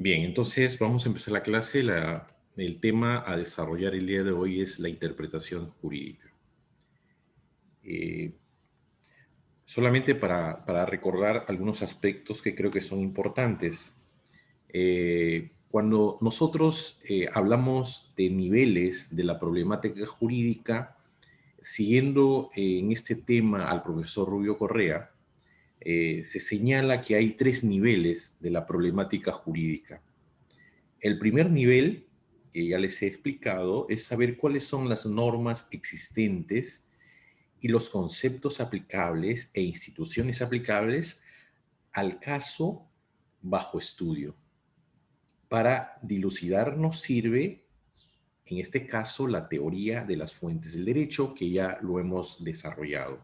Bien, entonces vamos a empezar la clase. El tema a desarrollar el día de hoy es la interpretación jurídica. Eh, Solamente para recordar algunos aspectos que creo que son importantes. Cuando nosotros hablamos de niveles de la problemática jurídica, siguiendo en este tema al profesor Rubio Correa, se señala que hay tres niveles de la problemática jurídica. El primer nivel, que ya les he explicado, es saber cuáles son las normas existentes y los conceptos aplicables e instituciones aplicables al caso bajo estudio. Para dilucidar nos sirve, en este caso, la teoría de las fuentes del derecho, que ya lo hemos desarrollado.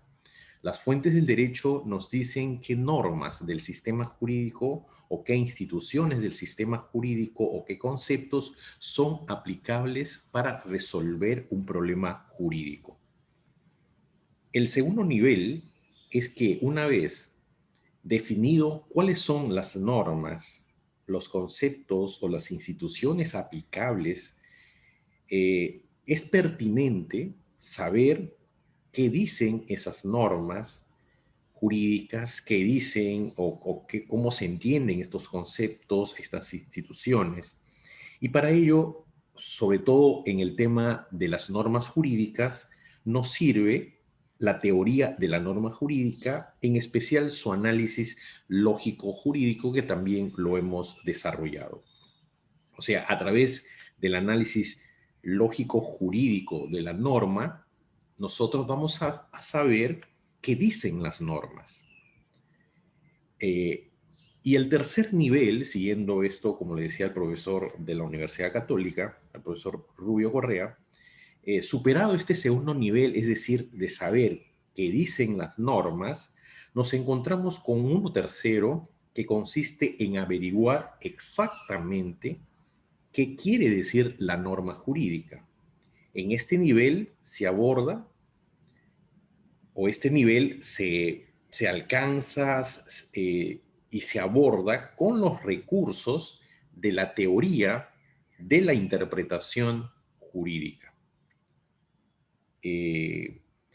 Las fuentes del derecho nos dicen qué normas del sistema jurídico o qué instituciones del sistema jurídico o qué conceptos son aplicables para resolver un problema jurídico. El segundo nivel es que una vez definido cuáles son las normas, los conceptos o las instituciones aplicables, es pertinente saber qué dicen esas normas jurídicas, qué dicen cómo se entienden estos conceptos, estas instituciones. Y para ello, sobre todo en el tema de las normas jurídicas, nos sirve la teoría de la norma jurídica, en especial su análisis lógico-jurídico, que también lo hemos desarrollado. O sea, a través del análisis lógico-jurídico de la norma, nosotros vamos a saber qué dicen las normas. Y el tercer nivel, siguiendo esto, como le decía el profesor de la Universidad Católica, el profesor Rubio Correa, superado este segundo nivel, es decir, de saber qué dicen las normas, nos encontramos con uno tercero que consiste en averiguar exactamente qué quiere decir la norma jurídica. En este nivel se aborda, o este nivel se alcanza y se aborda con los recursos de la teoría de la interpretación jurídica.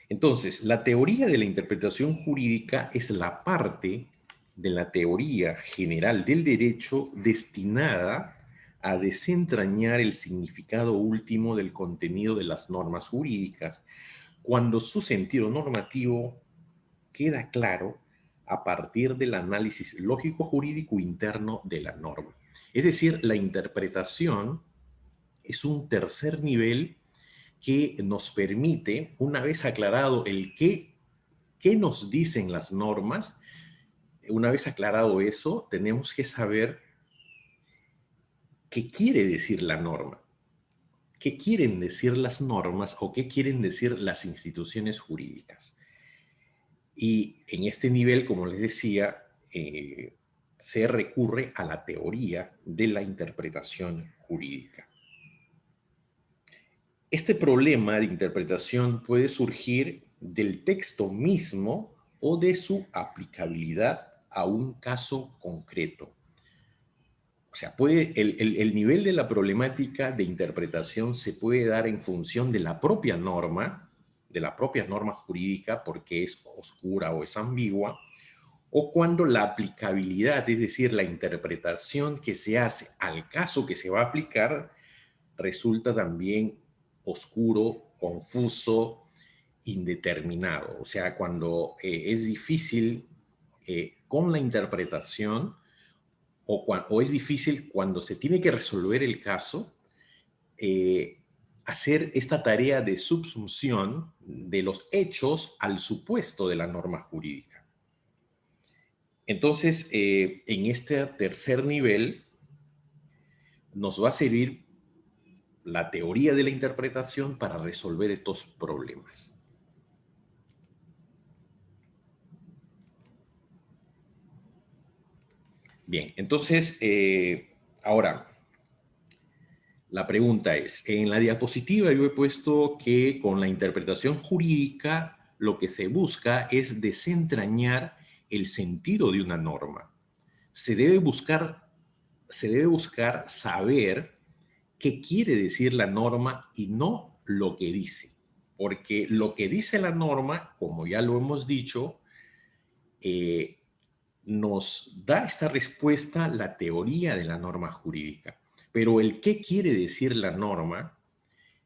Entonces, la teoría de la interpretación jurídica es la parte de la teoría general del derecho destinada a desentrañar el significado último del contenido de las normas jurídicas, cuando su sentido normativo queda claro a partir del análisis lógico-jurídico interno de la norma. Es decir, la interpretación es un tercer nivel que nos permite, una vez aclarado el qué nos dicen las normas, una vez aclarado eso, tenemos que saber qué quiere decir la norma, qué quieren decir las normas o qué quieren decir las instituciones jurídicas. Y en este nivel, como les decía, se recurre a la teoría de la interpretación jurídica. Este problema de interpretación puede surgir del texto mismo o de su aplicabilidad a un caso concreto. O sea, el nivel de la problemática de interpretación se puede dar en función de la propia norma jurídica, porque es oscura o es ambigua, o cuando la aplicabilidad, es decir, la interpretación que se hace al caso que se va a aplicar, resulta también oscuro, confuso, indeterminado. O sea, cuando es difícil con la interpretación o es difícil cuando se tiene que resolver el caso, hacer esta tarea de subsunción de los hechos al supuesto de la norma jurídica. Entonces, en este tercer nivel nos va a servir la teoría de la interpretación para resolver estos problemas. Bien, entonces, ahora, la pregunta es, en la diapositiva yo he puesto que con la interpretación jurídica lo que se busca es desentrañar el sentido de una norma. Se debe buscar se debe buscar saber qué quiere decir la norma y no lo que dice. Porque lo que dice la norma, como ya lo hemos dicho, eh, nos da esta respuesta la teoría de la norma jurídica. Pero el qué quiere decir la norma,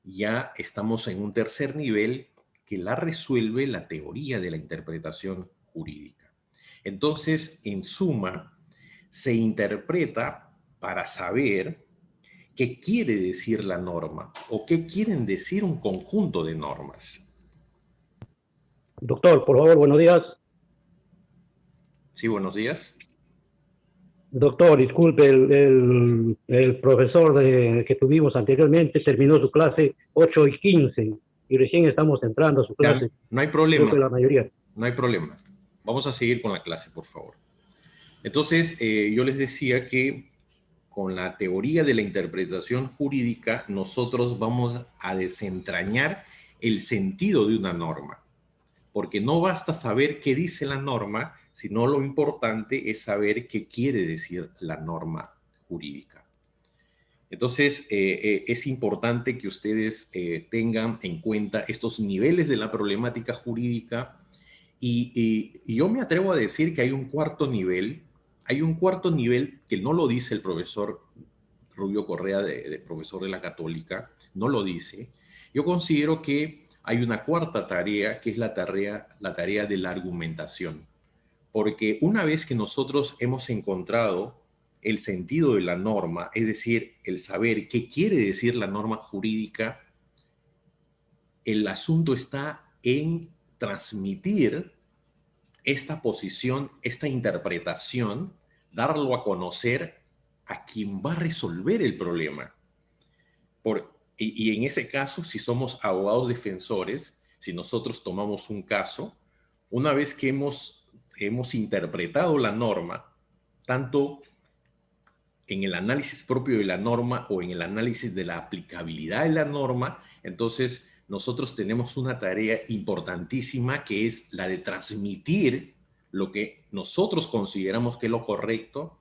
ya estamos en un tercer nivel que la resuelve la teoría de la interpretación jurídica. Entonces, en suma, se interpreta para saber qué quiere decir la norma o qué quieren decir un conjunto de normas. Doctor, por favor, buenos días. Sí, buenos días. Doctor, disculpe, el profesor que tuvimos anteriormente terminó su clase 8:15 y recién estamos entrando a su Ya, clase, no hay creo que problema, la mayoría. no hay problema. Vamos a seguir con la clase, por favor. Entonces, yo les decía que con la teoría de la interpretación jurídica, nosotros vamos a desentrañar el sentido de una norma, porque no basta saber qué dice la norma, sino lo importante es saber qué quiere decir la norma jurídica. Entonces, es importante que ustedes tengan en cuenta estos niveles de la problemática jurídica y yo me atrevo a decir que hay un cuarto nivel que no lo dice el profesor Rubio Correa, de profesor de la Católica, no lo dice. Yo considero que hay una cuarta tarea, que es la tarea de la argumentación. Porque una vez que nosotros hemos encontrado el sentido de la norma, es decir, el saber qué quiere decir la norma jurídica, el asunto está en transmitir esta posición, esta interpretación, darlo a conocer a quien va a resolver el problema. Y en ese caso, si somos abogados defensores, si nosotros tomamos un caso, una vez que hemos interpretado la norma, tanto en el análisis propio de la norma o en el análisis de la aplicabilidad de la norma, entonces nosotros tenemos una tarea importantísima que es la de transmitir lo que nosotros consideramos que es lo correcto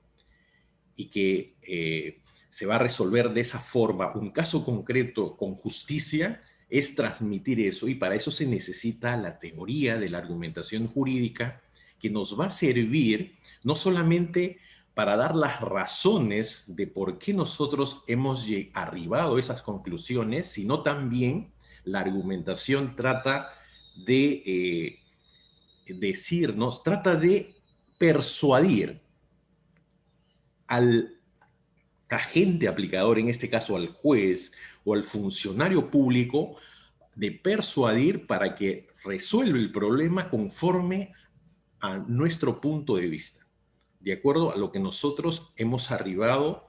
y que se va a resolver de esa forma. Un caso concreto con justicia es transmitir eso y para eso se necesita la teoría de la argumentación jurídica que nos va a servir no solamente para dar las razones de por qué nosotros hemos arribado a esas conclusiones, sino también la argumentación trata de decirnos, trata de persuadir al agente aplicador, en este caso al juez o al funcionario público, de persuadir para que resuelva el problema conforme a nuestro punto de vista, de acuerdo a lo que nosotros hemos arribado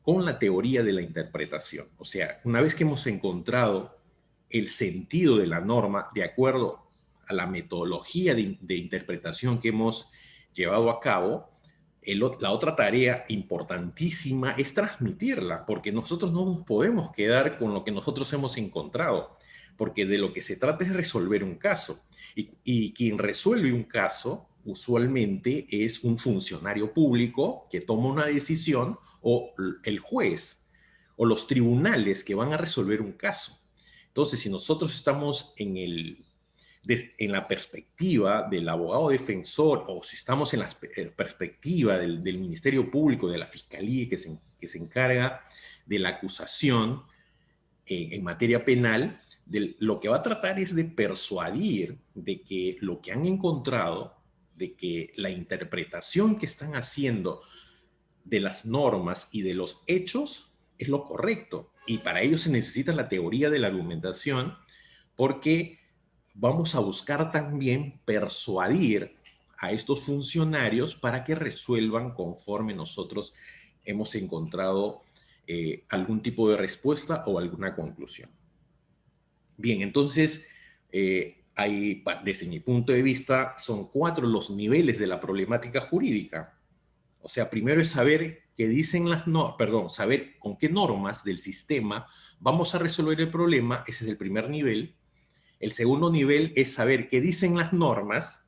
con la teoría de la interpretación. O sea, una vez que hemos encontrado el sentido de la norma de acuerdo a la metodología de interpretación que hemos llevado a cabo, la otra tarea importantísima es transmitirla, porque nosotros no nos podemos quedar con lo que nosotros hemos encontrado, porque de lo que se trata es resolver un caso. Y quien resuelve un caso usualmente es un funcionario público que toma una decisión o el juez o los tribunales que van a resolver un caso. Entonces, si nosotros estamos en la perspectiva del abogado defensor o si estamos en la perspectiva del Ministerio Público, de la Fiscalía que se encarga de la acusación en materia penal, lo que va a tratar es de persuadir de que lo que han encontrado, de que la interpretación que están haciendo de las normas y de los hechos es lo correcto. Y para ello se necesita la teoría de la argumentación porque vamos a buscar también persuadir a estos funcionarios para que resuelvan conforme nosotros hemos encontrado algún tipo de respuesta o alguna conclusión. Bien, entonces, desde mi punto de vista, son 4 los niveles de la problemática jurídica. O sea, primero es saber qué dicen las normas, perdón, saber con qué normas del sistema vamos a resolver el problema, ese es el primer nivel. El segundo nivel es saber qué dicen las normas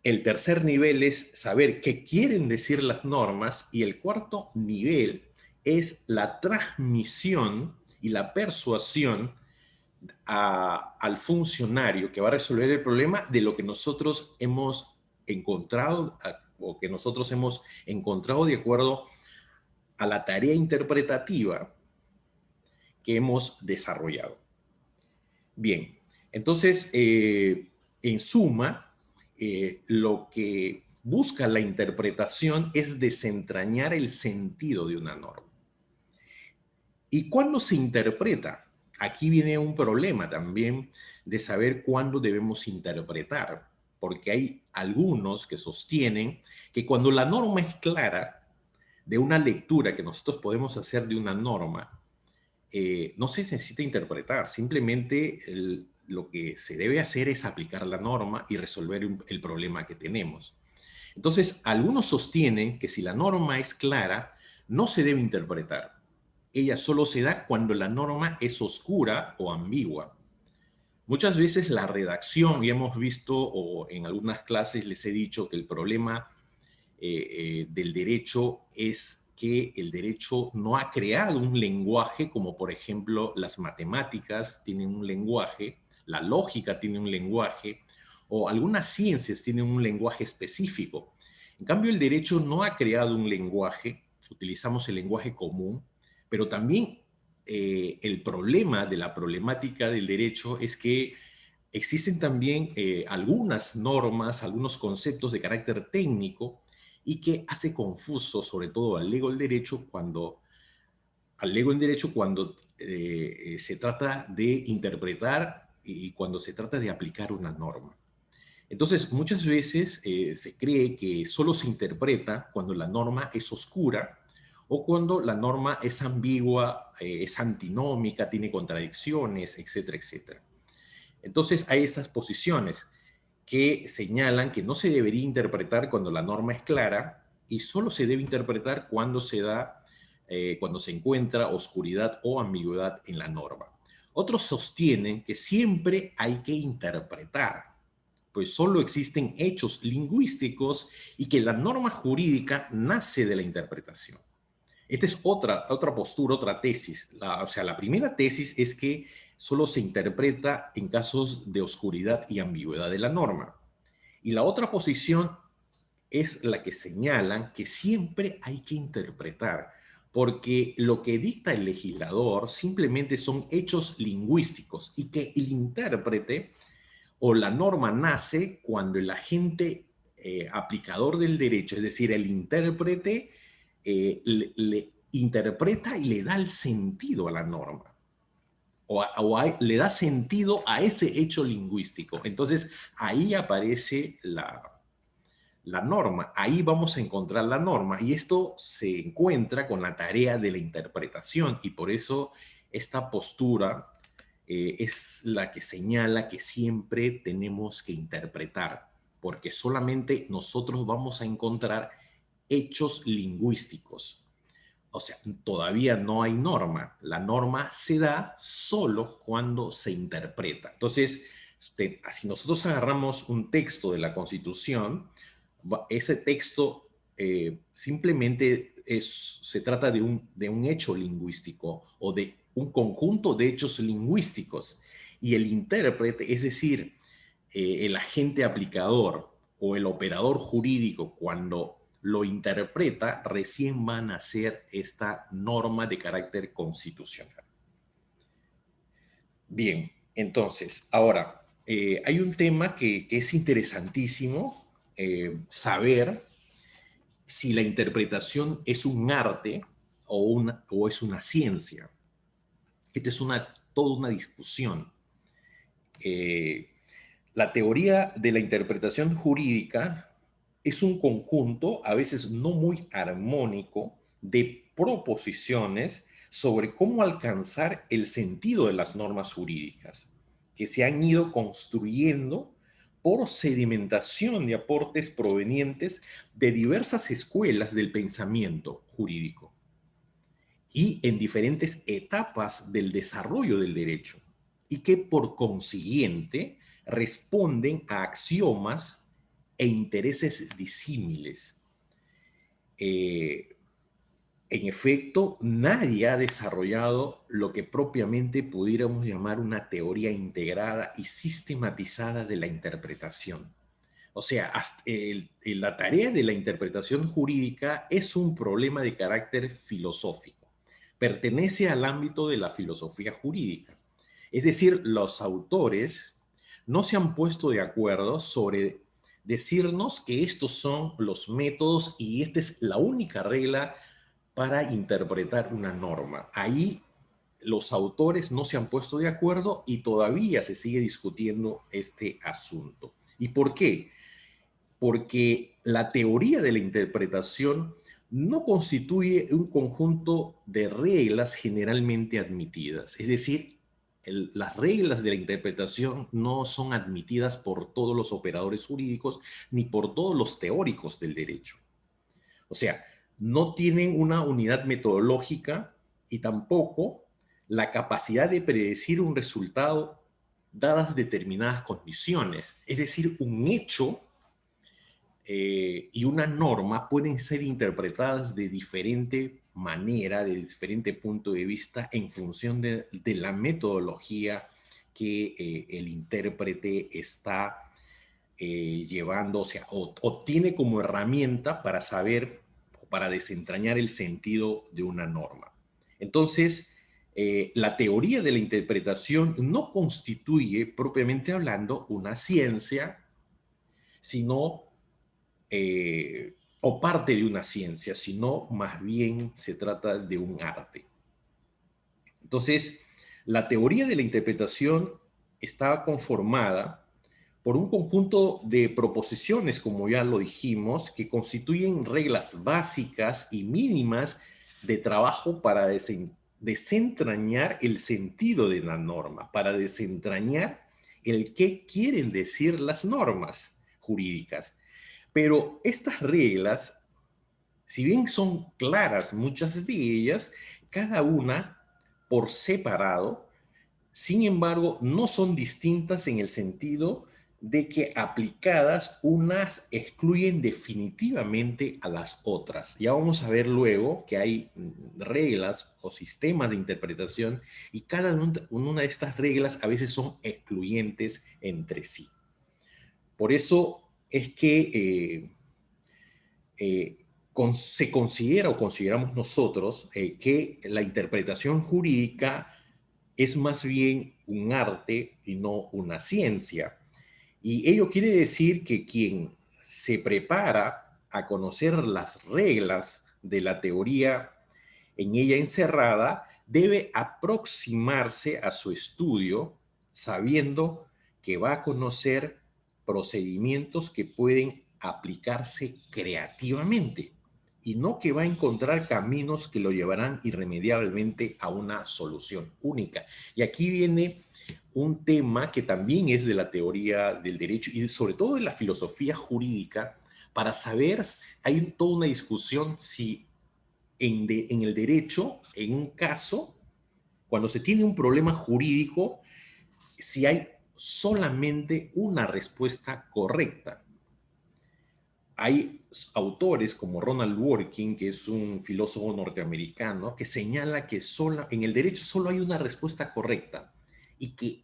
El tercer nivel es saber qué quieren decir las normas y el cuarto nivel es la transmisión y la persuasión al funcionario que va a resolver el problema de lo que nosotros hemos encontrado o que nosotros hemos encontrado de acuerdo a la tarea interpretativa que hemos desarrollado. Bien, entonces, en suma, lo que busca la interpretación es desentrañar el sentido de una norma. ¿Y cuándo se interpreta? Aquí viene un problema también de saber cuándo debemos interpretar, porque hay algunos que sostienen que cuando la norma es clara, de una lectura que nosotros podemos hacer de una norma, no se necesita interpretar, simplemente lo que se debe hacer es aplicar la norma y resolver el problema que tenemos. Entonces, algunos sostienen que si la norma es clara, no se debe interpretar. Ella solo se da cuando la norma es oscura o ambigua. Muchas veces la redacción, y hemos visto, o en algunas clases les he dicho que el problema del derecho es que el derecho no ha creado un lenguaje, como por ejemplo las matemáticas tienen un lenguaje, la lógica tiene un lenguaje, o algunas ciencias tienen un lenguaje específico. En cambio, el derecho no ha creado un lenguaje, utilizamos el lenguaje común, pero también el problema de la problemática del derecho es que existen también algunas normas, algunos conceptos de carácter técnico y que hace confuso, sobre todo al legal derecho, cuando se trata de interpretar y cuando se trata de aplicar una norma. Entonces, muchas veces se cree que solo se interpreta cuando la norma es oscura o cuando la norma es ambigua, es antinómica, tiene contradicciones, etcétera, etcétera. Entonces, hay estas posiciones que señalan que no se debería interpretar cuando la norma es clara y solo se debe interpretar cuando cuando se encuentra oscuridad o ambigüedad en la norma. Otros sostienen que siempre hay que interpretar, pues solo existen hechos lingüísticos y que la norma jurídica nace de la interpretación. Esta es otra postura, otra tesis. La primera tesis es que solo se interpreta en casos de oscuridad y ambigüedad de la norma. Y la otra posición es la que señalan que siempre hay que interpretar, porque lo que dicta el legislador simplemente son hechos lingüísticos y que el intérprete o la norma nace cuando el agente aplicador del derecho, es decir, el intérprete, le interpreta y le da el sentido a la norma. Le da sentido a ese hecho lingüístico. Entonces, ahí aparece la norma. Ahí vamos a encontrar la norma. Y esto se encuentra con la tarea de la interpretación. Y por eso esta postura es la que señala que siempre tenemos que interpretar, porque solamente nosotros vamos a encontrar hechos lingüísticos. O sea, todavía no hay norma. La norma se da solo cuando se interpreta. Entonces, si nosotros agarramos un texto de la Constitución, ese texto simplemente se trata de un hecho lingüístico o de un conjunto de hechos lingüísticos. Y el intérprete, es decir, el agente aplicador o el operador jurídico, cuando lo interpreta, recién van a nacer esta norma de carácter constitucional. Bien, entonces, ahora, hay un tema que es interesantísimo, saber si la interpretación es un arte o es una ciencia. Esta es toda una discusión. La teoría de la interpretación jurídica es un conjunto, a veces no muy armónico, de proposiciones sobre cómo alcanzar el sentido de las normas jurídicas, que se han ido construyendo por sedimentación de aportes provenientes de diversas escuelas del pensamiento jurídico y en diferentes etapas del desarrollo del derecho, y que por consiguiente responden a axiomas e intereses disímiles. En efecto, nadie ha desarrollado lo que propiamente pudiéramos llamar una teoría integrada y sistematizada de la interpretación. O sea, la tarea de la interpretación jurídica es un problema de carácter filosófico. Pertenece al ámbito de la filosofía jurídica. Es decir, los autores no se han puesto de acuerdo sobre decirnos que estos son los métodos y esta es la única regla para interpretar una norma. Ahí los autores no se han puesto de acuerdo y todavía se sigue discutiendo este asunto. ¿Y por qué? Porque la teoría de la interpretación no constituye un conjunto de reglas generalmente admitidas. Es decir, las reglas de la interpretación no son admitidas por todos los operadores jurídicos ni por todos los teóricos del derecho. O sea, no tienen una unidad metodológica y tampoco la capacidad de predecir un resultado dadas determinadas condiciones. Es decir, un hecho y una norma pueden ser interpretadas de diferente manera, de diferente punto de vista, en función de la metodología que el intérprete está llevando, o sea, o tiene como herramienta para saber o para desentrañar el sentido de una norma. Entonces, la teoría de la interpretación no constituye, propiamente hablando, una ciencia, sino o parte de una ciencia, sino más bien se trata de un arte. Entonces, la teoría de la interpretación está conformada por un conjunto de proposiciones, como ya lo dijimos, que constituyen reglas básicas y mínimas de trabajo para desentrañar el sentido de la norma, para desentrañar el qué quieren decir las normas jurídicas. Pero estas reglas, si bien son claras muchas de ellas, cada una por separado, sin embargo, no son distintas en el sentido de que aplicadas unas excluyen definitivamente a las otras. Ya vamos a ver luego que hay reglas o sistemas de interpretación y cada una de estas reglas a veces son excluyentes entre sí. Por eso es que se considera o consideramos nosotros que la interpretación jurídica es más bien un arte y no una ciencia. Y ello quiere decir que quien se prepara a conocer las reglas de la teoría en ella encerrada debe aproximarse a su estudio sabiendo que va a conocer procedimientos que pueden aplicarse creativamente y no que va a encontrar caminos que lo llevarán irremediablemente a una solución única. Y aquí viene un tema que también es de la teoría del derecho y sobre todo de la filosofía jurídica, para saber, hay toda una discusión si en el derecho, en un caso, cuando se tiene un problema jurídico, si hay solamente una respuesta correcta. Hay autores como Ronald Dworkin, que es un filósofo norteamericano, que señala que en el derecho solo hay una respuesta correcta y que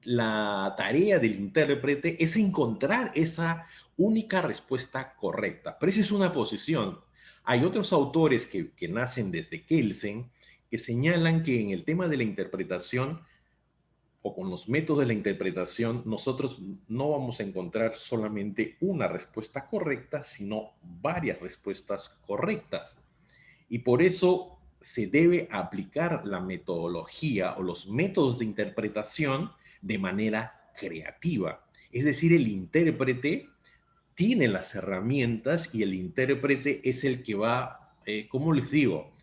la tarea del intérprete es encontrar esa única respuesta correcta. Pero esa es una posición. Hay otros autores que nacen desde Kelsen que señalan que en el tema de la interpretación o con los métodos de la interpretación, nosotros no vamos a encontrar solamente una respuesta correcta, sino varias respuestas correctas. Y por eso se debe aplicar la metodología o los métodos de interpretación de manera creativa. Es decir, el intérprete tiene las herramientas y el intérprete es el que va, ¿cómo les digo?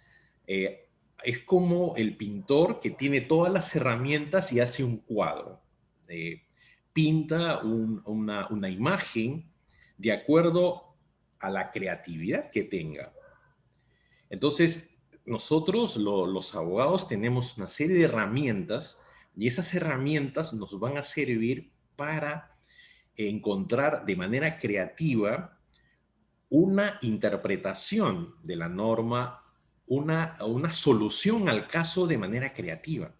Eh, es como el pintor que tiene todas las herramientas y hace un cuadro. Pinta una imagen de acuerdo a la creatividad que tenga. Entonces, nosotros los abogados tenemos una serie de herramientas y esas herramientas nos van a servir para encontrar de manera creativa una interpretación de la norma, una solución al caso de manera creativa.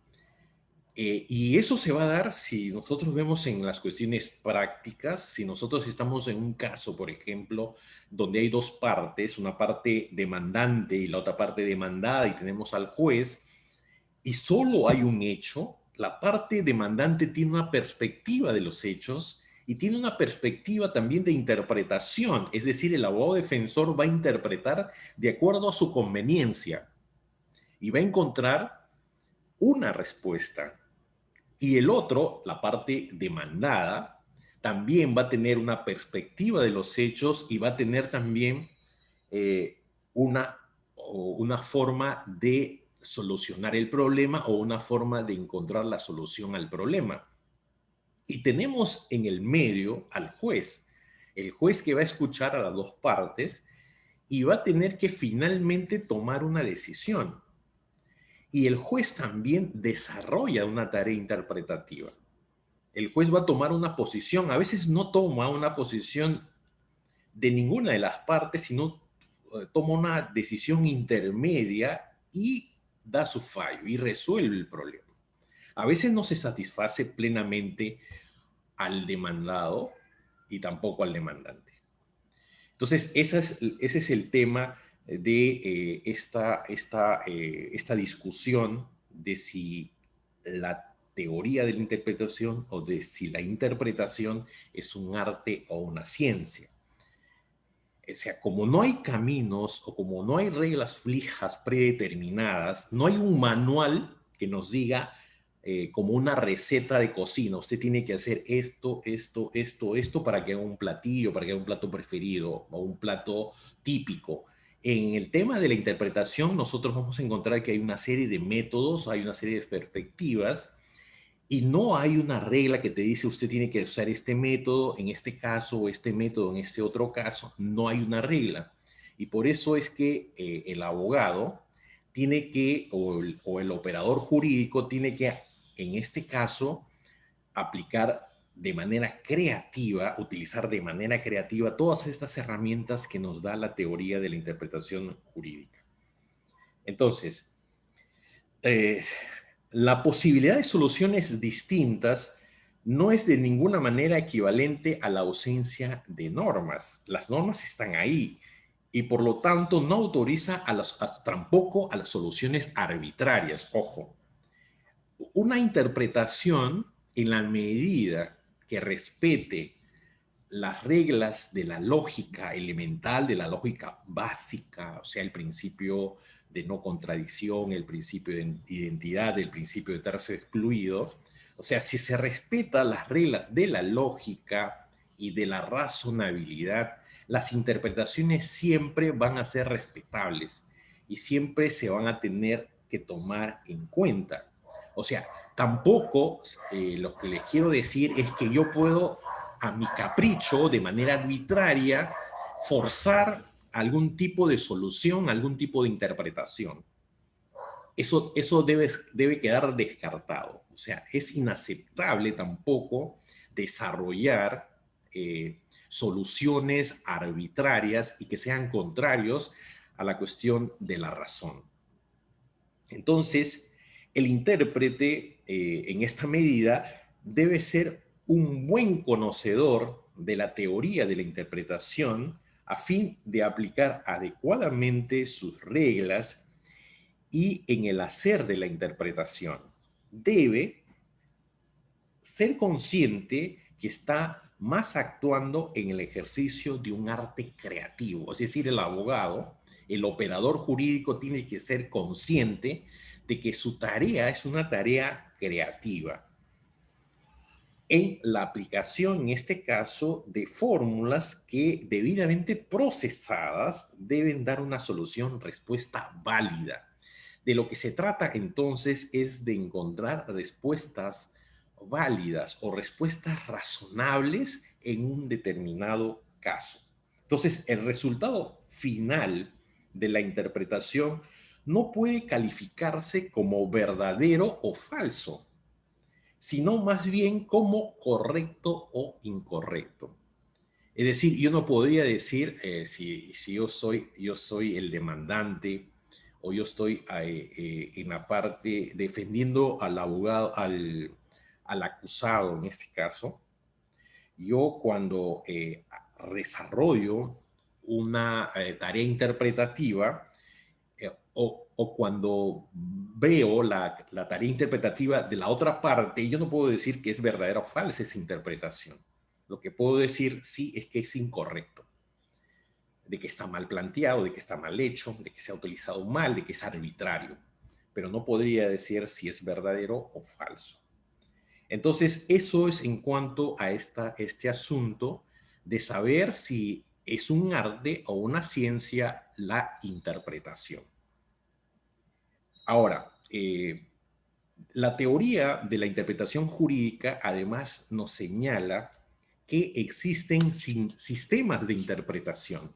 Y eso se va a dar si nosotros vemos en las cuestiones prácticas, si nosotros estamos en un caso, por ejemplo, donde hay dos partes, una parte demandante y la otra parte demandada, y tenemos al juez, y solo hay un hecho, la parte demandante tiene una perspectiva de los hechos y tiene una perspectiva también de interpretación, es decir, el abogado defensor va a interpretar de acuerdo a su conveniencia y va a encontrar una respuesta. Y el otro, la parte demandada, también va a tener una perspectiva de los hechos y va a tener también eh, una, una forma de solucionar el problema o una forma de encontrar la solución al problema. Y tenemos en el medio al juez, el juez que va a escuchar a las dos partes y va a tener que finalmente tomar una decisión. Y el juez también desarrolla una tarea interpretativa. El juez va a tomar una posición, a veces no toma una posición de ninguna de las partes, sino toma una decisión intermedia y da su fallo y resuelve el problema. A veces no se satisface plenamente al demandado y tampoco al demandante. Entonces, ese es el tema de esta discusión de si la teoría de la interpretación o de si la interpretación es un arte o una ciencia. O sea, como no hay caminos o como no hay reglas fijas predeterminadas, no hay un manual que nos diga como una receta de cocina, usted tiene que hacer esto, esto, esto, esto para que haga un platillo, para que haga un plato preferido o un plato típico. En el tema de la interpretación, nosotros vamos a encontrar que hay una serie de métodos, hay una serie de perspectivas y no hay una regla que te dice usted tiene que usar este método en este caso o este método en este otro caso. No hay una regla. Y por eso es que el abogado tiene que, o el operador jurídico tiene que, en este caso, aplicar de manera creativa, utilizar de manera creativa todas estas herramientas que nos da la teoría de la interpretación jurídica. Entonces, eh, la posibilidad de soluciones distintas no es de ninguna manera equivalente a la ausencia de normas. Las normas están ahí y por lo tanto no autoriza tampoco a las soluciones arbitrarias. Ojo, una interpretación en la medida que respete las reglas de la lógica elemental, de la lógica básica, o sea, el principio de no contradicción, el principio de identidad, el principio de estarse excluido. O sea, si se respetan las reglas de la lógica y de la razonabilidad, las interpretaciones siempre van a ser respetables y siempre se van a tener que tomar en cuenta. O sea, tampoco lo que les quiero decir es que yo puedo a mi capricho, de manera arbitraria, forzar algún tipo de solución, algún tipo de interpretación. Eso debe quedar descartado. O sea, es inaceptable tampoco desarrollar soluciones arbitrarias y que sean contrarios a la cuestión de la razón. Entonces, el intérprete, en esta medida, debe ser un buen conocedor de la teoría de la interpretación a fin de aplicar adecuadamente sus reglas y en el hacer de la interpretación. Debe ser consciente que está más actuando en el ejercicio de un arte creativo, es decir, el abogado, el operador jurídico tiene que ser consciente de que su tarea es una tarea creativa en la aplicación, en este caso, de fórmulas que debidamente procesadas deben dar una solución, respuesta válida. De lo que se trata entonces es de encontrar respuestas válidas o respuestas razonables en un determinado caso. Entonces, el resultado final de la interpretación no puede calificarse como verdadero o falso, sino más bien como correcto o incorrecto. Es decir, yo no podría decir si yo soy el demandante o yo estoy en la parte defendiendo al abogado, al acusado en este caso. Yo cuando desarrollo una tarea interpretativa o cuando veo la tarea interpretativa de la otra parte, yo no puedo decir que es verdadera o falsa esa interpretación. Lo que puedo decir sí es que es incorrecto, de que está mal planteado, de que está mal hecho, de que se ha utilizado mal, de que es arbitrario, pero no podría decir si es verdadero o falso. Entonces, eso es en cuanto a este asunto de saber si es un arte o una ciencia la interpretación. Ahora, la teoría de la interpretación jurídica además nos señala que existen sistemas de interpretación.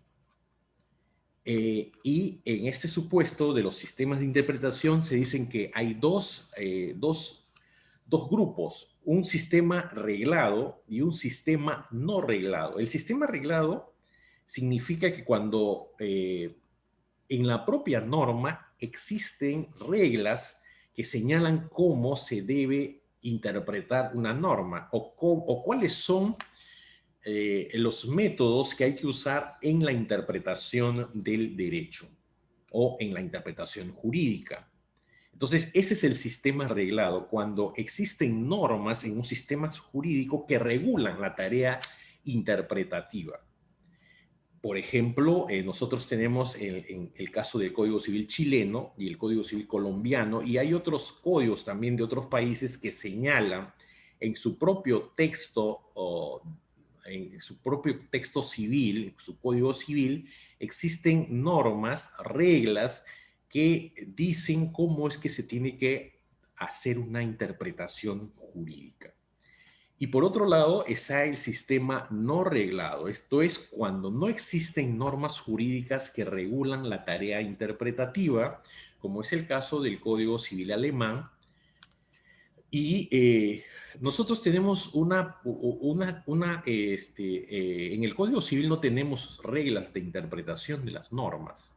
Y en este supuesto de los sistemas de interpretación se dicen que hay dos grupos, un sistema reglado y un sistema no reglado. El sistema reglado significa que cuando en la propia norma existen reglas que señalan cómo se debe interpretar una norma o cuáles son los métodos que hay que usar en la interpretación del derecho o en la interpretación jurídica. Entonces, ese es el sistema arreglado, cuando existen normas en un sistema jurídico que regulan la tarea interpretativa. Por ejemplo, nosotros tenemos en el caso del Código Civil chileno y el Código Civil colombiano, y hay otros códigos también de otros países que señalan en su propio texto, en su propio texto civil, en su Código Civil, existen normas, reglas que dicen cómo es que se tiene que hacer una interpretación jurídica. Y por otro lado está el sistema no reglado. Esto es cuando no existen normas jurídicas que regulan la tarea interpretativa, como es el caso del Código Civil alemán. Y nosotros tenemos en el Código Civil no tenemos reglas de interpretación de las normas,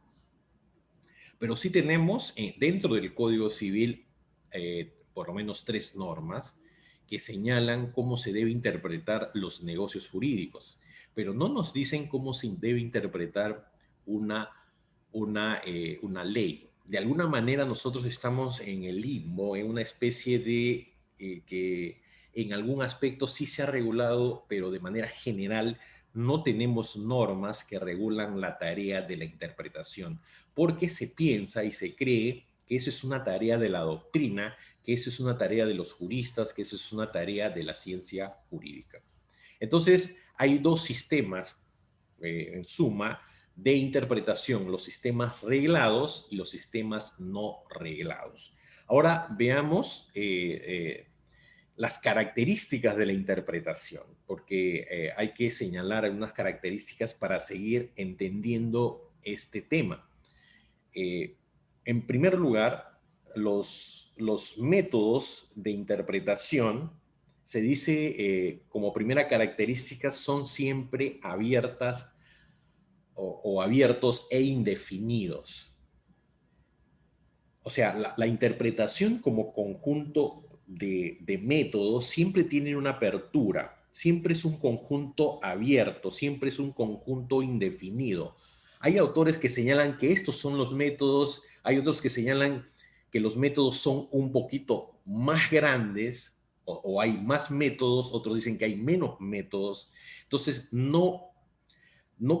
pero sí tenemos dentro del Código Civil por lo menos 3 normas que señalan cómo se debe interpretar los negocios jurídicos, pero no nos dicen cómo se debe interpretar una ley. De alguna manera nosotros estamos en el limbo, en una especie de que en algún aspecto sí se ha regulado, pero de manera general no tenemos normas que regulan la tarea de la interpretación, porque se piensa y se cree que eso es una tarea de la doctrina, que eso es una tarea de los juristas, que eso es una tarea de la ciencia jurídica. Entonces, hay dos sistemas, en suma, de interpretación, los sistemas reglados y los sistemas no reglados. Ahora veamos las características de la interpretación, porque hay que señalar algunas características para seguir entendiendo este tema. En primer lugar, los métodos de interpretación, se dice como primera característica, son siempre abiertas o abiertos e indefinidos. O sea, la interpretación como conjunto de métodos siempre tiene una apertura, siempre es un conjunto abierto, siempre es un conjunto indefinido. Hay autores que señalan que estos son los métodos, hay otros que señalan que los métodos son un poquito más grandes o hay más métodos, otros dicen que hay menos métodos. Entonces, no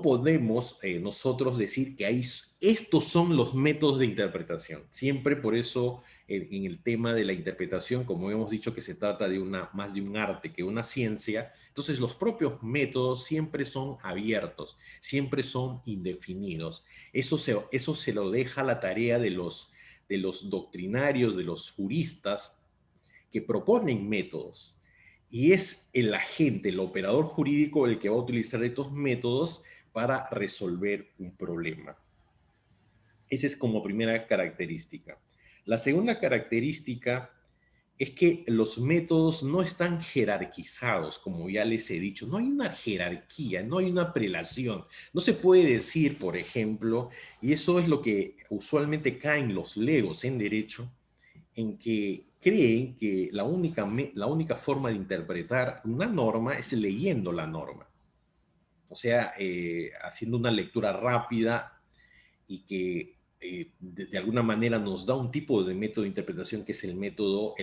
podemos nosotros decir que estos son los métodos de interpretación. Siempre por eso en el tema de la interpretación, como hemos dicho que se trata de más de un arte que una ciencia, entonces los propios métodos siempre son abiertos, siempre son indefinidos. Eso se lo deja la tarea de los doctrinarios, de los juristas que proponen métodos. Y es el agente, el operador jurídico, el que va a utilizar estos métodos para resolver un problema. Esa es como primera característica. La segunda característica es que los métodos no están jerarquizados, como ya les he dicho. No hay una jerarquía, no hay una prelación. No se puede decir, por ejemplo, y eso es lo que usualmente caen los legos en derecho, en que creen que la única forma de interpretar una norma es leyendo la norma. O sea, haciendo una lectura rápida y que de alguna manera nos da un tipo de método de interpretación que es el método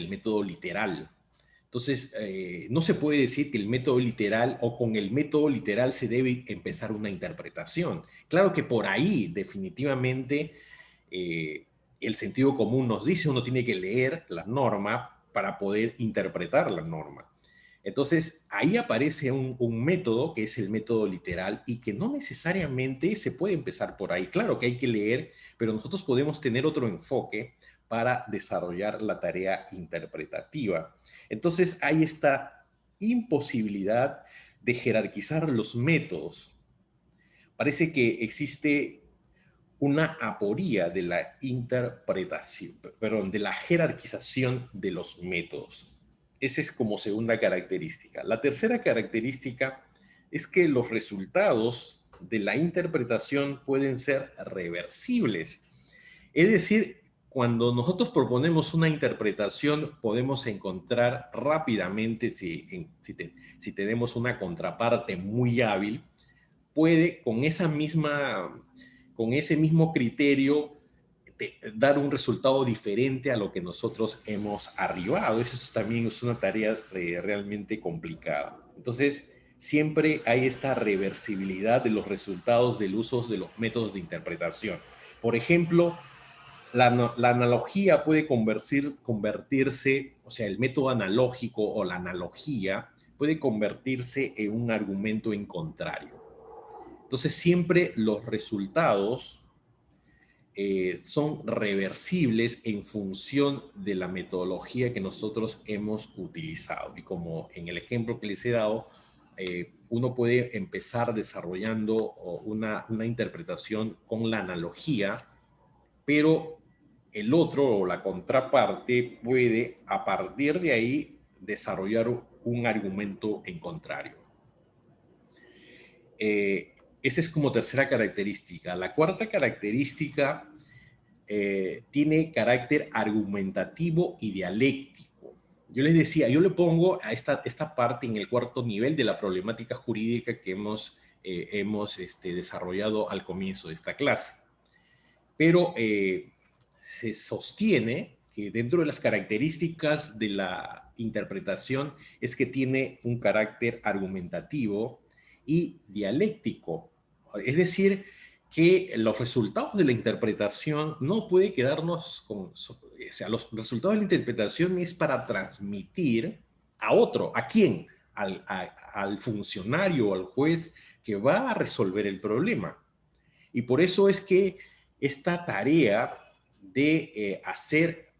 literal. Entonces, no se puede decir que el método literal o con el método literal se debe empezar una interpretación. Claro que por ahí definitivamente eh, el sentido común nos dice uno tiene que leer la norma para poder interpretar la norma. Entonces, ahí aparece un método que es el método literal y que no necesariamente se puede empezar por ahí. Claro que hay que leer, pero nosotros podemos tener otro enfoque para desarrollar la tarea interpretativa. Entonces, hay esta imposibilidad de jerarquizar los métodos. Parece que existe una aporía de la interpretación, perdón, de la jerarquización de los métodos. Esa es como segunda característica. La tercera característica es que los resultados de la interpretación pueden ser reversibles. Es decir, cuando nosotros proponemos una interpretación, podemos encontrar rápidamente, si tenemos una contraparte muy hábil, puede con ese mismo criterio dar un resultado diferente a lo que nosotros hemos arribado. Eso también es una tarea realmente complicada. Entonces, siempre hay esta reversibilidad de los resultados del uso de los métodos de interpretación. Por ejemplo, la analogía puede convertirse, o sea, el método analógico o la analogía puede convertirse en un argumento en contrario. Entonces, siempre los resultados son reversibles en función de la metodología que nosotros hemos utilizado. Y como en el ejemplo que les he dado, uno puede empezar desarrollando una interpretación con la analogía, pero el otro o la contraparte puede, a partir de ahí, desarrollar un argumento en contrario. Esa es como tercera característica. La cuarta característica tiene carácter argumentativo y dialéctico. Yo les decía, yo le pongo a esta parte en el cuarto nivel de la problemática jurídica que hemos desarrollado al comienzo de esta clase. Pero se sostiene que dentro de las características de la interpretación es que tiene un carácter argumentativo y dialéctico. Es decir, que los resultados de la interpretación no puede quedarnos con... O sea, los resultados de la interpretación es para transmitir a otro. ¿A quién? Al funcionario o al juez que va a resolver el problema. Y por eso es que esta tarea de hacer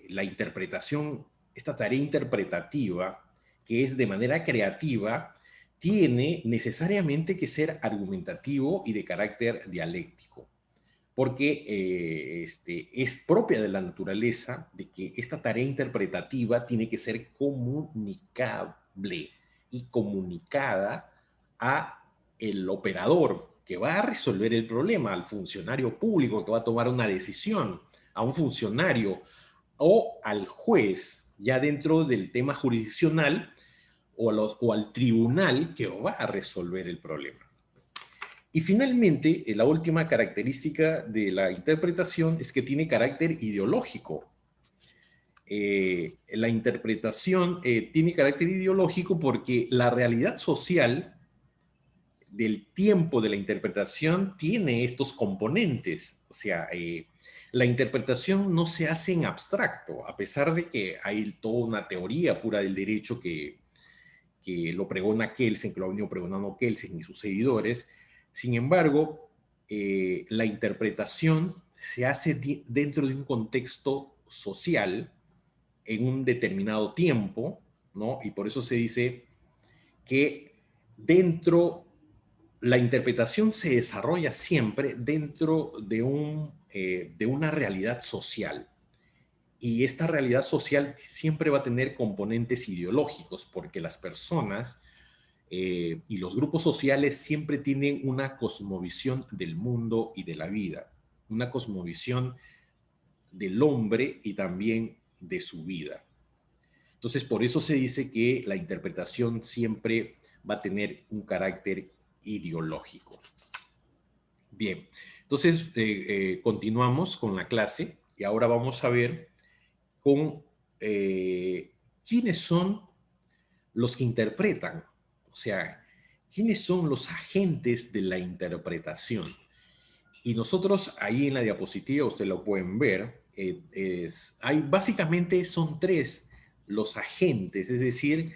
la interpretación, esta tarea interpretativa, que es de manera creativa, tiene necesariamente que ser argumentativo y de carácter dialéctico, porque es propia de la naturaleza de que esta tarea interpretativa tiene que ser comunicable y comunicada a el operador que va a resolver el problema, al funcionario público que va a tomar una decisión, a un funcionario o al juez, ya dentro del tema jurisdiccional, o al tribunal que va a resolver el problema. Y finalmente, la última característica de la interpretación es que tiene carácter ideológico. La interpretación tiene carácter ideológico porque la realidad social del tiempo de la interpretación tiene estos componentes. O sea, la interpretación no se hace en abstracto, a pesar de que hay toda una teoría pura del derecho que lo pregona Kelsen, que lo ha venido pregonando Kelsen y sus seguidores. Sin embargo, la interpretación se hace dentro de un contexto social en un determinado tiempo, ¿no? Y por eso se dice que la interpretación se desarrolla siempre dentro de una realidad social. Y esta realidad social siempre va a tener componentes ideológicos, porque las personas y los grupos sociales siempre tienen una cosmovisión del mundo y de la vida, una cosmovisión del hombre y también de su vida. Entonces, por eso se dice que la interpretación siempre va a tener un carácter ideológico. Bien, entonces continuamos con la clase y ahora vamos a ver con quiénes son los que interpretan, o sea, quiénes son los agentes de la interpretación. Y nosotros ahí en la diapositiva, ustedes lo pueden ver, básicamente son tres los agentes, es decir,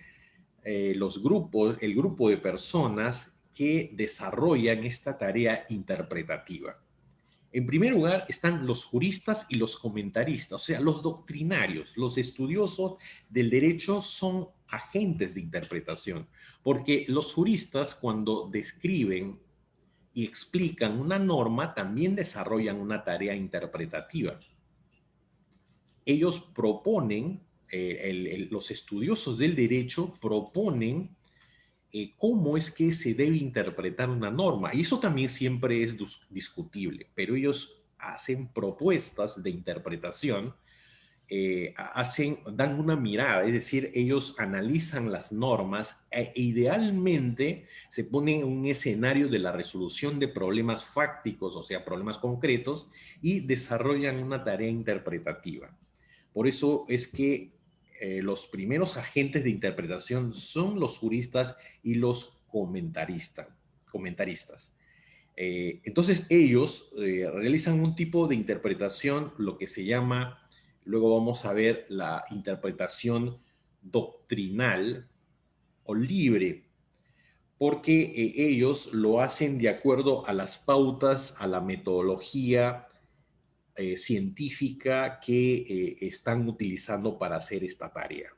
los grupos, el grupo de personas que desarrollan esta tarea interpretativa. En primer lugar están los juristas y los comentaristas, o sea, los doctrinarios, los estudiosos del derecho son agentes de interpretación, porque los juristas cuando describen y explican una norma también desarrollan una tarea interpretativa. Ellos proponen, los estudiosos del derecho proponen cómo es que se debe interpretar una norma. Y eso también siempre es discutible, pero ellos hacen propuestas de interpretación, dan una mirada, es decir, ellos analizan las normas e idealmente se ponen en un escenario de la resolución de problemas fácticos, o sea, problemas concretos, y desarrollan una tarea interpretativa. Por eso es que los primeros agentes de interpretación son los juristas y los comentaristas. Entonces ellos realizan un tipo de interpretación, lo que se llama, luego vamos a ver la interpretación doctrinal o libre, porque ellos lo hacen de acuerdo a las pautas, a la metodología científica que están utilizando para hacer esta tarea.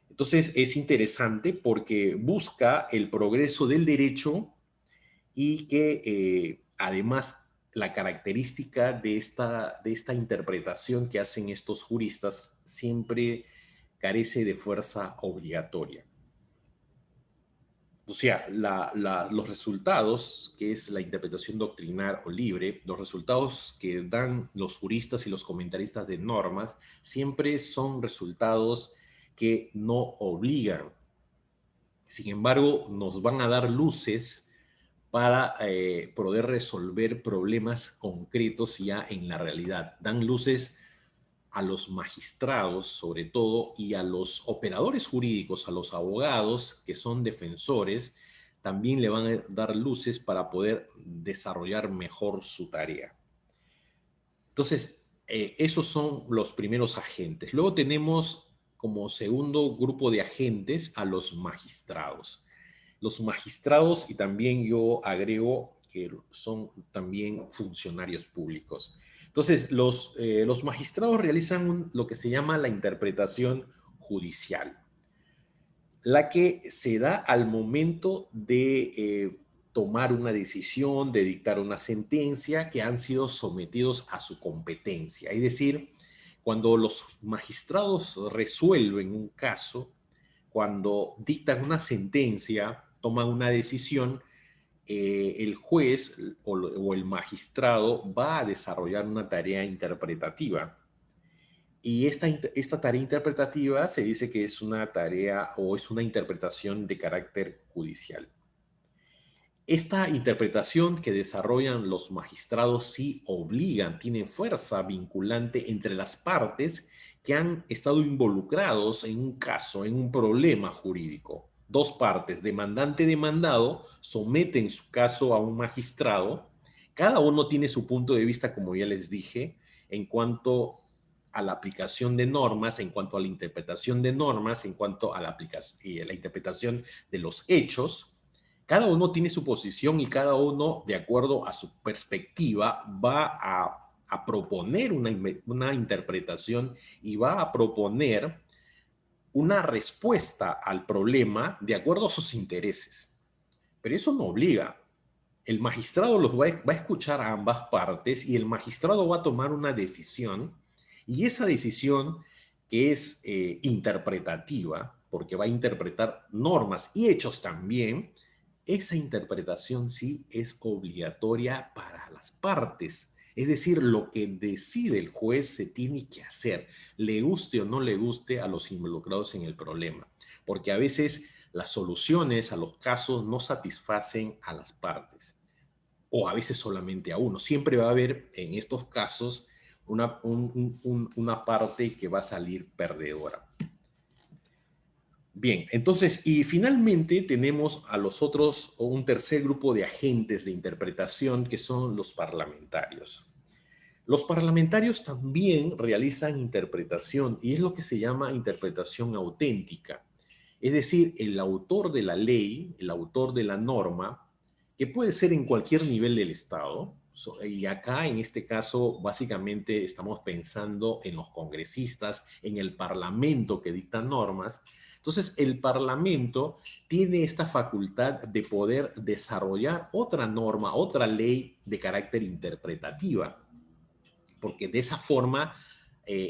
Entonces es interesante porque busca el progreso del derecho y que además la característica de esta interpretación que hacen estos juristas siempre carece de fuerza obligatoria. O sea, los resultados, que es la interpretación doctrinal o libre, los resultados que dan los juristas y los comentaristas de normas siempre son resultados que no obligan. Sin embargo, nos van a dar luces para poder resolver problemas concretos ya en la realidad. Dan luces a los magistrados, sobre todo, y a los operadores jurídicos, a los abogados que son defensores, también le van a dar luces para poder desarrollar mejor su tarea. Entonces, esos son los primeros agentes. Luego tenemos como segundo grupo de agentes a los magistrados. Los magistrados, y también yo agrego que son también funcionarios públicos. Entonces, los magistrados realizan lo que se llama la interpretación judicial, la que se da al momento de tomar una decisión, de dictar una sentencia, que han sido sometidos a su competencia. Es decir, cuando los magistrados resuelven un caso, cuando dictan una sentencia, toman una decisión, el juez o el magistrado va a desarrollar una tarea interpretativa. Y esta tarea interpretativa se dice que es una tarea o es una interpretación de carácter judicial. Esta interpretación que desarrollan los magistrados sí obligan, tiene fuerza vinculante entre las partes que han estado involucrados en un caso, en un problema jurídico. Dos partes, demandante y demandado, someten su caso a un magistrado. Cada uno tiene su punto de vista, como ya les dije, en cuanto a la aplicación de normas, en cuanto a la interpretación de normas, en cuanto a la interpretación de los hechos. Cada uno tiene su posición y cada uno, de acuerdo a su perspectiva, va a proponer una interpretación y va a proponer una respuesta al problema de acuerdo a sus intereses. Pero eso no obliga. El magistrado va a escuchar a ambas partes y el magistrado va a tomar una decisión Y esa decisión que es interpretativa, porque va a interpretar normas y hechos también, esa interpretación sí es obligatoria para las partes. Es decir, lo que decide el juez se tiene que hacer, le guste o no le guste a los involucrados en el problema, porque a veces las soluciones a los casos no satisfacen a las partes, o a veces solamente a uno. Siempre va a haber en estos casos una parte que va a salir perdedora. Bien, entonces, y finalmente tenemos a los otros, o un tercer grupo de agentes de interpretación, que son los parlamentarios. Los parlamentarios también realizan interpretación, y es lo que se llama interpretación auténtica. Es decir, el autor de la ley, el autor de la norma, que puede ser en cualquier nivel del Estado, y acá en este caso básicamente estamos pensando en los congresistas, en el Parlamento que dicta normas. Entonces, el Parlamento tiene esta facultad de poder desarrollar otra norma, otra ley de carácter interpretativa, porque de esa forma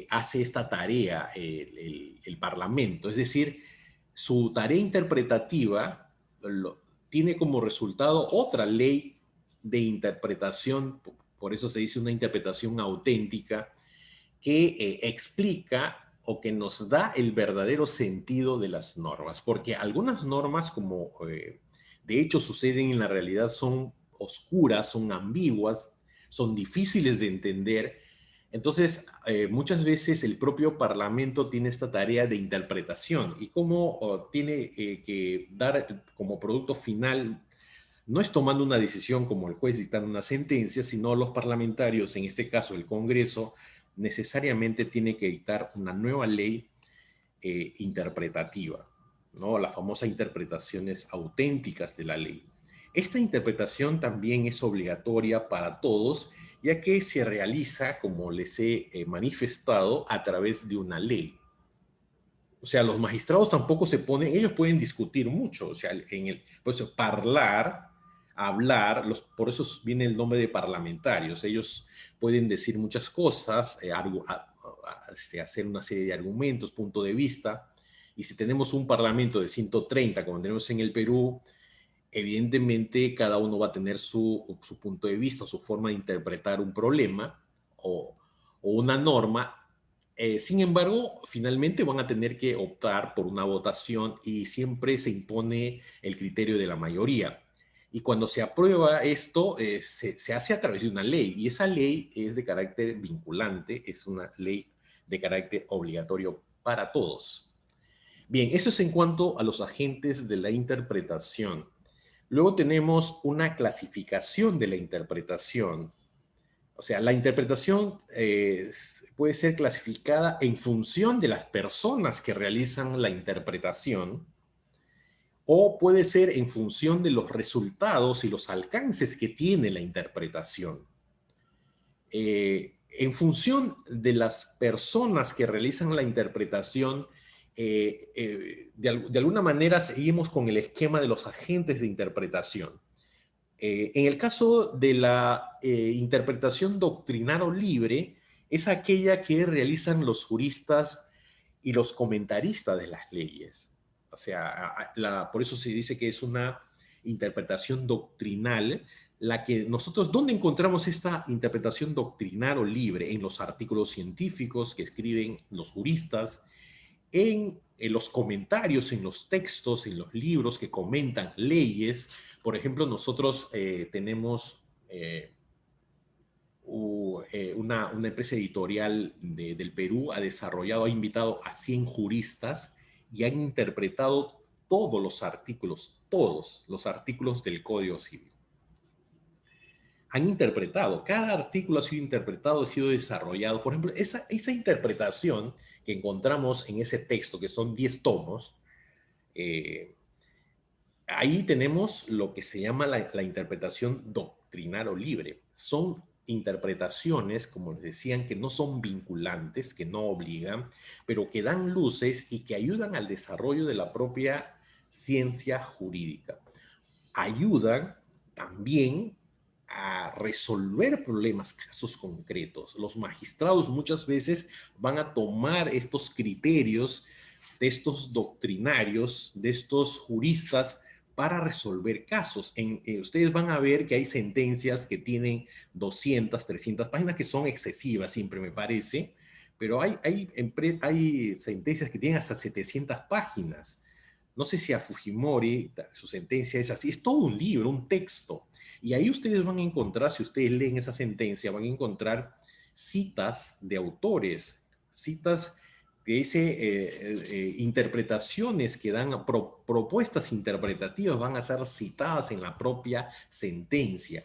hace esta tarea el Parlamento. Es decir, su tarea interpretativa tiene como resultado otra ley de interpretación, por eso se dice una interpretación auténtica, que explica o que nos da el verdadero sentido de las normas, porque algunas normas, como de hecho suceden en la realidad, son oscuras, son ambiguas, son difíciles de entender. Entonces, muchas veces el propio Parlamento tiene esta tarea de interpretación y cómo tiene que dar como producto final, no es tomando una decisión como el juez dictando una sentencia, sino los parlamentarios, en este caso el Congreso, necesariamente tiene que dictar una nueva ley interpretativa, ¿no? La famosa interpretaciones auténticas de la ley. Esta interpretación también es obligatoria para todos, ya que se realiza, como les he manifestado, a través de una ley. O sea, los magistrados tampoco se ponen, ellos pueden discutir mucho, o sea, pues, hablar, por eso viene el nombre de parlamentarios, ellos pueden decir muchas cosas, hacer una serie de argumentos, punto de vista, y si tenemos un parlamento de 130, como tenemos en el Perú, evidentemente cada uno va a tener su punto de vista, su forma de interpretar un problema o una norma. Sin embargo, finalmente van a tener que optar por una votación y siempre se impone el criterio de la mayoría. Y cuando se aprueba esto, se hace a través de una ley, y esa ley es de carácter vinculante, es una ley de carácter obligatorio para todos. Bien, eso es en cuanto a los agentes de la interpretación. Luego tenemos una clasificación de la interpretación. O sea, la interpretación puede ser clasificada en función de las personas que realizan la interpretación, o puede ser en función de los resultados y los alcances que tiene la interpretación. En función de las personas que realizan la interpretación, de alguna manera seguimos con el esquema de los agentes de interpretación. En el caso de la interpretación doctrinal o libre, es aquella que realizan los juristas y los comentaristas de las leyes. O sea, por eso se dice que es una interpretación doctrinal, la que nosotros, ¿dónde encontramos esta interpretación doctrinal o libre? En los artículos científicos que escriben los juristas, en los comentarios, en los textos, en los libros que comentan leyes. Por ejemplo, nosotros tenemos una empresa editorial del Perú, ha desarrollado, ha invitado a 100 juristas y han interpretado todos los artículos del Código Civil. Han interpretado, cada artículo ha sido interpretado, ha sido desarrollado. Por ejemplo, esa interpretación que encontramos en ese texto, que son 10 tomos, ahí tenemos lo que se llama la interpretación doctrinal o libre. Son interpretaciones, como les decían, que no son vinculantes, que no obligan, pero que dan luces y que ayudan al desarrollo de la propia ciencia jurídica. Ayudan también a resolver problemas, casos concretos. Los magistrados muchas veces van a tomar estos criterios de estos doctrinarios, de estos juristas, para resolver casos. Ustedes van a ver que hay sentencias que tienen 200, 300 páginas, que son excesivas, siempre me parece, pero hay sentencias que tienen hasta 700 páginas. No sé si a Fujimori su sentencia es así, es todo un libro, un texto. Y ahí ustedes van a encontrar, si ustedes leen esa sentencia, van a encontrar citas de autores, citas que dice interpretaciones que dan, propuestas interpretativas van a ser citadas en la propia sentencia.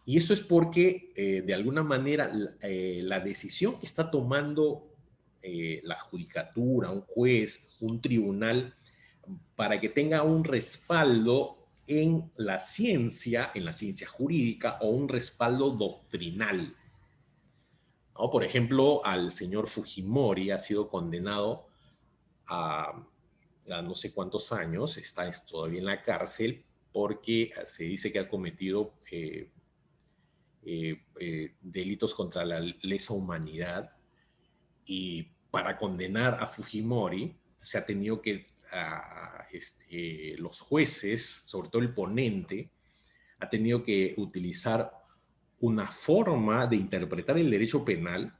Y eso es porque, de alguna manera, la decisión que está tomando la judicatura, un juez, un tribunal, para que tenga un respaldo en la ciencia jurídica, o un respaldo doctrinal, ¿no? Por ejemplo, al señor Fujimori ha sido condenado a no sé cuántos años, está todavía en la cárcel, porque se dice que ha cometido delitos contra la lesa humanidad, y para condenar a Fujimori se ha tenido que, los jueces, sobre todo el ponente, ha tenido que utilizar una forma de interpretar el derecho penal,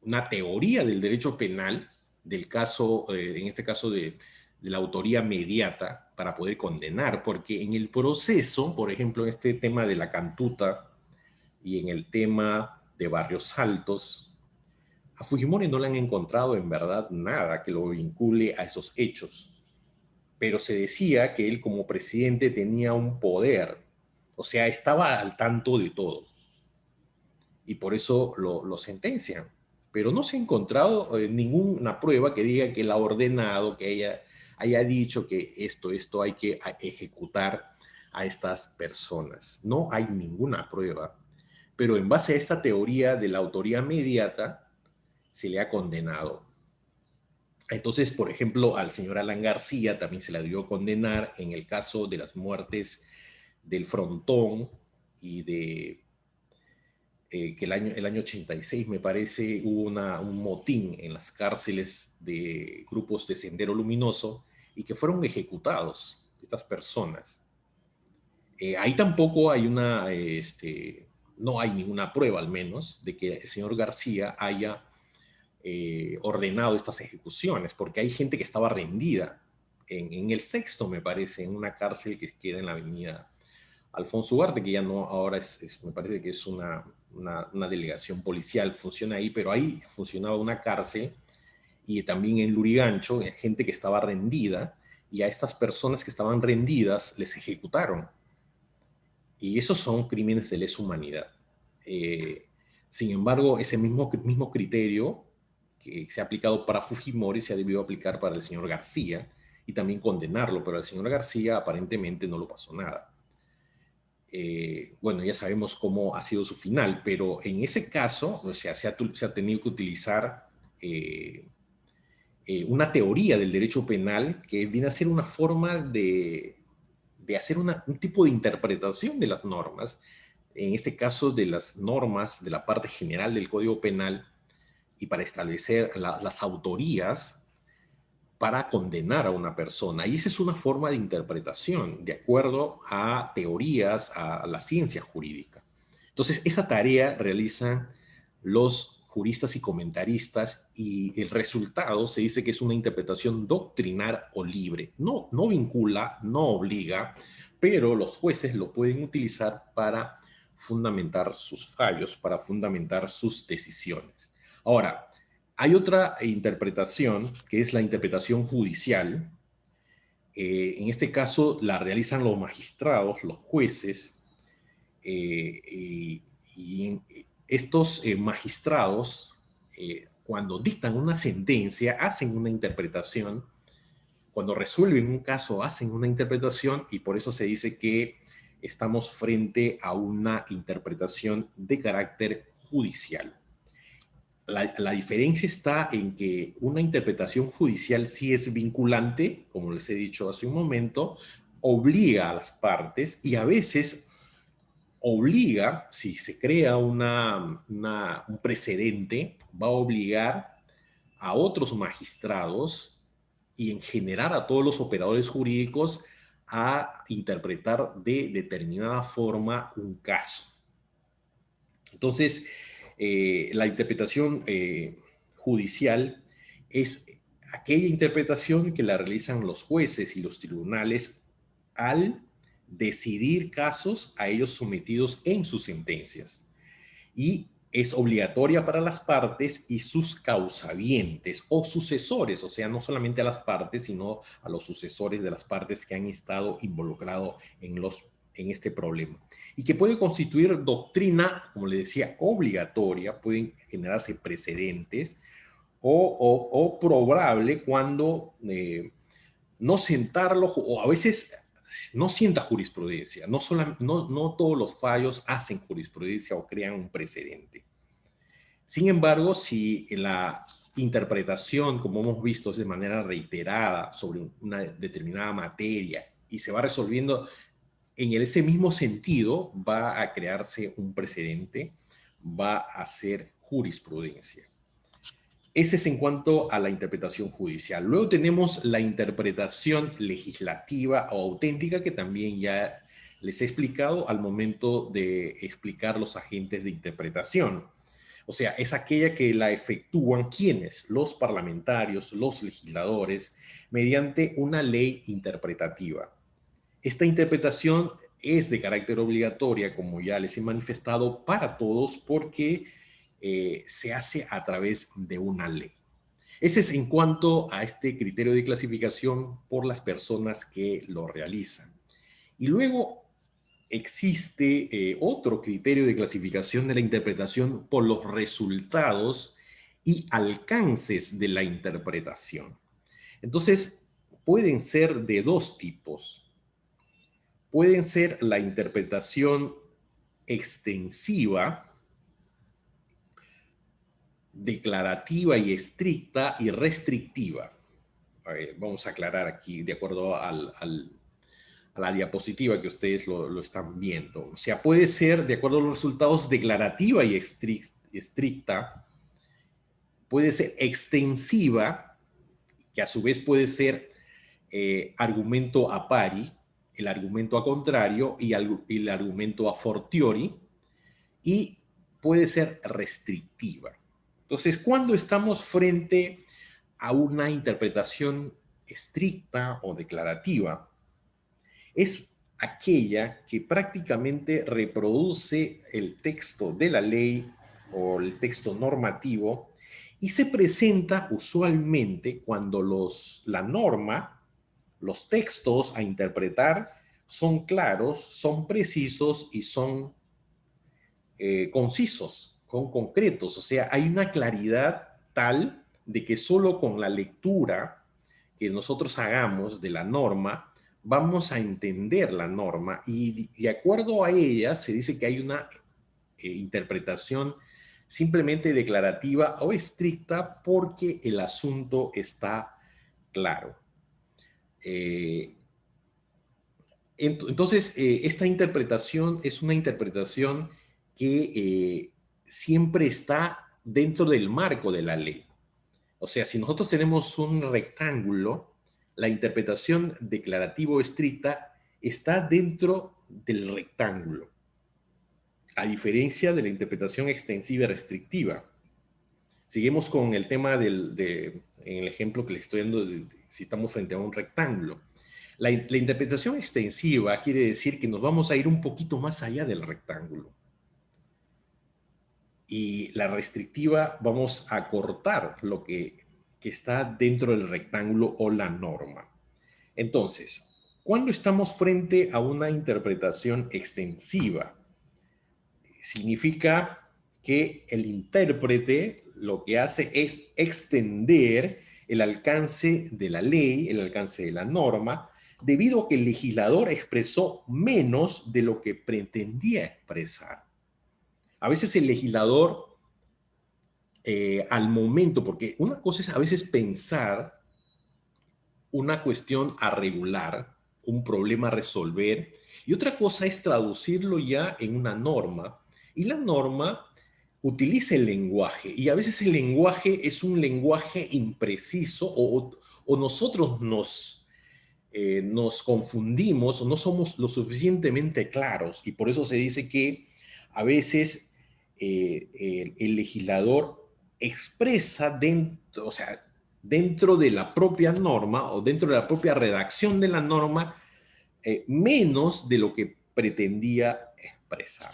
una teoría del derecho penal, del caso, en este caso de la autoría mediata, para poder condenar, porque en el proceso, por ejemplo, en este tema de la cantuta y en el tema de Barrios Altos, a Fujimori no le han encontrado en verdad nada que lo vincule a esos hechos, pero se decía que él como presidente tenía un poder, o sea, estaba al tanto de todo, y por eso lo sentencian. Pero no se ha encontrado ninguna prueba que diga que él ha ordenado, que haya dicho que esto hay que ejecutar a estas personas. No hay ninguna prueba. Pero en base a esta teoría de la autoría mediata, se le ha condenado. Entonces, por ejemplo, al señor Alan García también se le dio condenar en el caso de las muertes del Frontón, y de que el año 86, me parece, hubo un motín en las cárceles de grupos de Sendero Luminoso, y que fueron ejecutados estas personas. Ahí tampoco hay no hay ninguna prueba, al menos, de que el señor García haya ordenado estas ejecuciones, porque hay gente que estaba rendida en el Sexto, me parece, en una cárcel que queda en la avenida Alfonso Ugarte, que ya no, ahora me parece que es una delegación policial, funciona ahí, pero ahí funcionaba una cárcel, y también en Lurigancho, gente que estaba rendida, y a estas personas que estaban rendidas les ejecutaron. Y esos son crímenes de lesa humanidad. Sin embargo, ese mismo criterio que se ha aplicado para Fujimori se ha debido aplicar para el señor García, y también condenarlo, pero al señor García aparentemente no lo pasó nada. Bueno, ya sabemos cómo ha sido su final, pero en ese caso, o sea, se ha tenido que utilizar una teoría del derecho penal que viene a ser una forma de hacer un tipo de interpretación de las normas, en este caso de las normas de la parte general del Código Penal, y para establecer las autorías para condenar a una persona. Y esa es una forma de interpretación de acuerdo a teorías, a la ciencia jurídica. Entonces, esa tarea realizan los juristas y comentaristas, y el resultado se dice que es una interpretación doctrinal o libre. No vincula, no obliga, pero los jueces lo pueden utilizar para fundamentar sus fallos, para fundamentar sus decisiones. Ahora, hay otra interpretación, que es la interpretación judicial. En este caso la realizan los magistrados, los jueces, y estos magistrados, cuando dictan una sentencia, hacen una interpretación. Cuando resuelven un caso, hacen una interpretación, y por eso se dice que estamos frente a una interpretación de carácter judicial. La diferencia está en que una interpretación judicial sí es vinculante, como les he dicho hace un momento, obliga a las partes, y a veces obliga, si se crea un precedente, va a obligar a otros magistrados y en general a todos los operadores jurídicos a interpretar de determinada forma un caso. Entonces, la interpretación judicial es aquella interpretación que la realizan los jueces y los tribunales al decidir casos a ellos sometidos en sus sentencias. Y es obligatoria para las partes y sus causavientes o sucesores, o sea, no solamente a las partes, sino a los sucesores de las partes que han estado involucrados en este problema. Y que puede constituir doctrina, como le decía, obligatoria, pueden generarse precedentes o probable cuando no sentarlo, o a veces no sienta jurisprudencia, no todos los fallos hacen jurisprudencia o crean un precedente. Sin embargo, si la interpretación, como hemos visto, es de manera reiterada sobre una determinada materia y se va resolviendo en ese mismo sentido, va a crearse un precedente, va a ser jurisprudencia. Ese es en cuanto a la interpretación judicial. Luego tenemos la interpretación legislativa o auténtica, que también ya les he explicado al momento de explicar los agentes de interpretación. O sea, es aquella que la efectúan ¿quiénes? Los parlamentarios, los legisladores, mediante una ley interpretativa. Esta interpretación es de carácter obligatoria, como ya les he manifestado, para todos porque se hace a través de una ley. Ese es en cuanto a este criterio de clasificación por las personas que lo realizan. Y luego existe otro criterio de clasificación de la interpretación por los resultados y alcances de la interpretación. Entonces, pueden ser de dos tipos. Pueden ser la interpretación extensiva, declarativa y estricta y restrictiva. Vamos a aclarar aquí de acuerdo a la diapositiva que ustedes lo están viendo. O sea, puede ser, de acuerdo a los resultados, declarativa y estricta, puede ser extensiva, que a su vez puede ser argumento a pari, el argumento a contrario y el argumento a fortiori, y puede ser restrictiva. Entonces, cuando estamos frente a una interpretación estricta o declarativa, es aquella que prácticamente reproduce el texto de la ley o el texto normativo y se presenta usualmente cuando la norma, los textos a interpretar son claros, son precisos y son concisos, son concretos. O sea, hay una claridad tal de que solo con la lectura que nosotros hagamos de la norma, vamos a entender la norma y de acuerdo a ella se dice que hay una interpretación simplemente declarativa o estricta porque el asunto está claro. Entonces, esta interpretación es una interpretación que siempre está dentro del marco de la ley. O sea, si nosotros tenemos un rectángulo, la interpretación declarativo estricta está dentro del rectángulo, a diferencia de la interpretación extensiva y restrictiva. Seguimos con el tema en el ejemplo que les estoy dando, si estamos frente a un rectángulo. La interpretación extensiva quiere decir que nos vamos a ir un poquito más allá del rectángulo. Y la restrictiva vamos a cortar lo que está dentro del rectángulo o la norma. Entonces, cuando estamos frente a una interpretación extensiva, significa que el intérprete lo que hace es extender el alcance de la ley, el alcance de la norma, debido a que el legislador expresó menos de lo que pretendía expresar. A veces el legislador, al momento, porque una cosa es a veces pensar una cuestión a regular un problema a resolver, y otra cosa es traducirlo ya en una norma, y la norma utiliza el lenguaje, y a veces el lenguaje es un lenguaje impreciso, o nosotros nos confundimos o no somos lo suficientemente claros, y por eso se dice que a veces el legislador expresa dentro, o sea, dentro de la propia norma o dentro de la propia redacción de la norma menos de lo que pretendía expresar.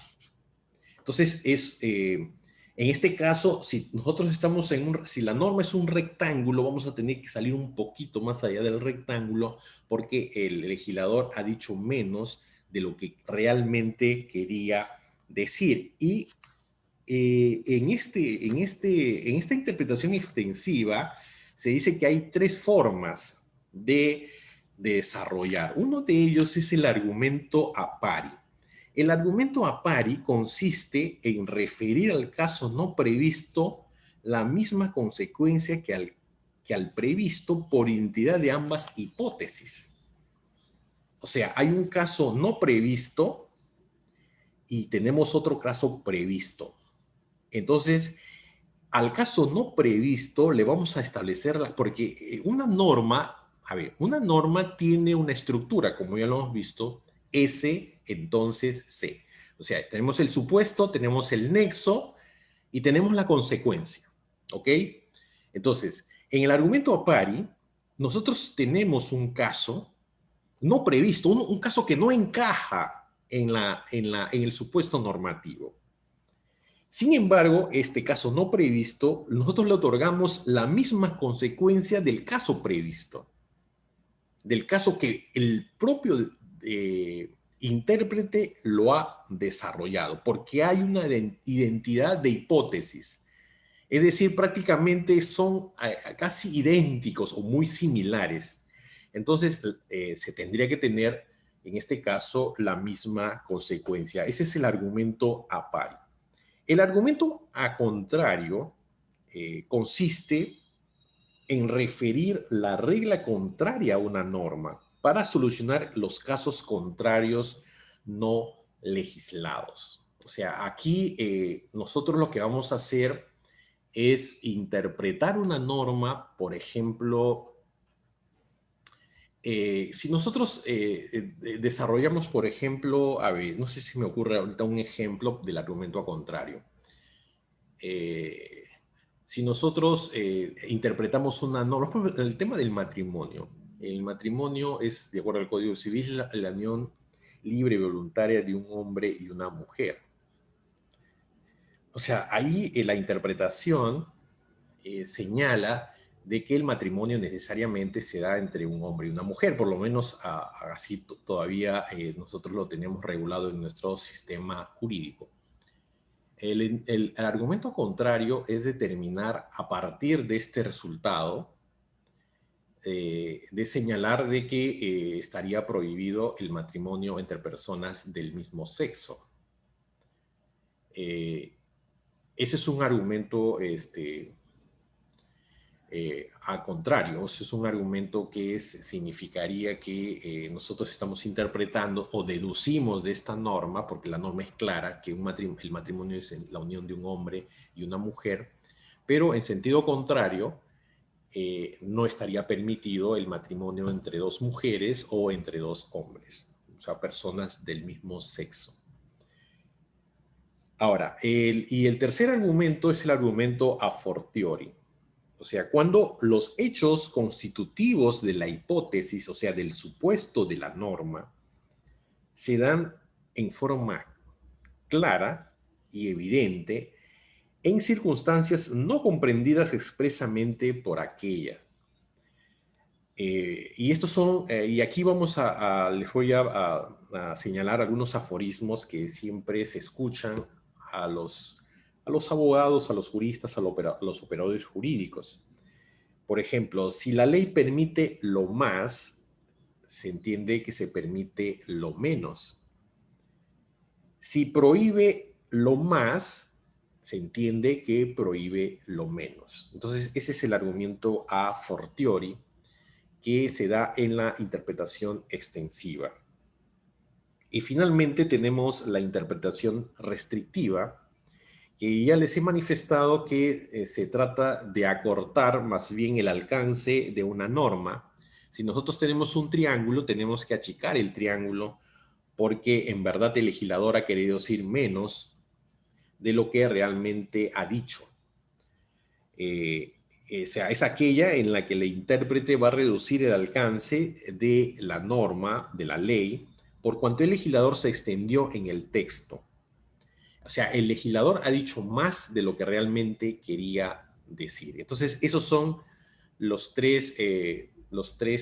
Entonces, en este caso, si nosotros estamos si la norma es un rectángulo, vamos a tener que salir un poquito más allá del rectángulo porque el legislador ha dicho menos de lo que realmente quería decir. Y en esta interpretación extensiva se dice que hay tres formas de desarrollar. Uno de ellos es el argumento a pari. El argumento a pari consiste en referir al caso no previsto la misma consecuencia que al previsto por identidad de ambas hipótesis. O sea, hay un caso no previsto y tenemos otro caso previsto. Entonces, al caso no previsto le vamos a establecer, porque una norma, a ver, una norma tiene una estructura, como ya lo hemos visto, S, entonces C. O sea, tenemos el supuesto, tenemos el nexo y tenemos la consecuencia, ¿ok? Entonces, en el argumento a pari, nosotros tenemos un caso no previsto, un caso que no encaja en el supuesto normativo. Sin embargo, este caso no previsto, nosotros le otorgamos la misma consecuencia del caso previsto, del caso que el propio intérprete lo ha desarrollado, porque hay una identidad de hipótesis. Es decir, prácticamente son casi idénticos o muy similares. Entonces, se tendría que tener, en este caso, la misma consecuencia. Ese es el argumento a pari. El argumento a contrario consiste en referir la regla contraria a una norma para solucionar los casos contrarios no legislados. O sea, aquí nosotros lo que vamos a hacer es interpretar una norma, por ejemplo, si nosotros desarrollamos, por ejemplo, a ver, no sé si me ocurre ahorita un ejemplo del argumento a contrario. Si nosotros interpretamos una norma, por ejemplo, el tema del matrimonio. El matrimonio es, de acuerdo al Código Civil, la unión libre y voluntaria de un hombre y una mujer. O sea, ahí la interpretación señala de que el matrimonio necesariamente se da entre un hombre y una mujer, por lo menos así todavía nosotros lo tenemos regulado en nuestro sistema jurídico. El argumento contrario es determinar a partir de este resultado, de señalar de que estaría prohibido el matrimonio entre personas del mismo sexo. Ese es un argumento al contrario, es un argumento que significaría que nosotros estamos interpretando o deducimos de esta norma, porque la norma es clara, que el matrimonio es la unión de un hombre y una mujer, pero en sentido contrario, no estaría permitido el matrimonio entre dos mujeres o entre dos hombres, o sea, personas del mismo sexo. Ahora, el tercer argumento es el argumento a fortiori. O sea, cuando los hechos constitutivos de la hipótesis, o sea, del supuesto de la norma, se dan en forma clara y evidente en circunstancias no comprendidas expresamente por aquella. Y estos son, y aquí les voy a señalar algunos aforismos que siempre se escuchan a los abogados, a los juristas, a los operadores jurídicos. Por ejemplo, si la ley permite lo más, se entiende que se permite lo menos. Si prohíbe lo más, se entiende que prohíbe lo menos. Entonces, ese es el argumento a fortiori. que se da en la interpretación extensiva. Y finalmente tenemos la interpretación restrictiva, que ya les he manifestado que se trata de acortar más bien el alcance de una norma. Si nosotros tenemos un triángulo, tenemos que achicar el triángulo porque en verdad el legislador ha querido decir menos de lo que realmente ha dicho. O sea, es aquella en la que el intérprete va a reducir el alcance de la norma, de la ley, por cuanto el legislador se extendió en el texto. O sea, el legislador ha dicho más de lo que realmente quería decir. Entonces, esos son los tres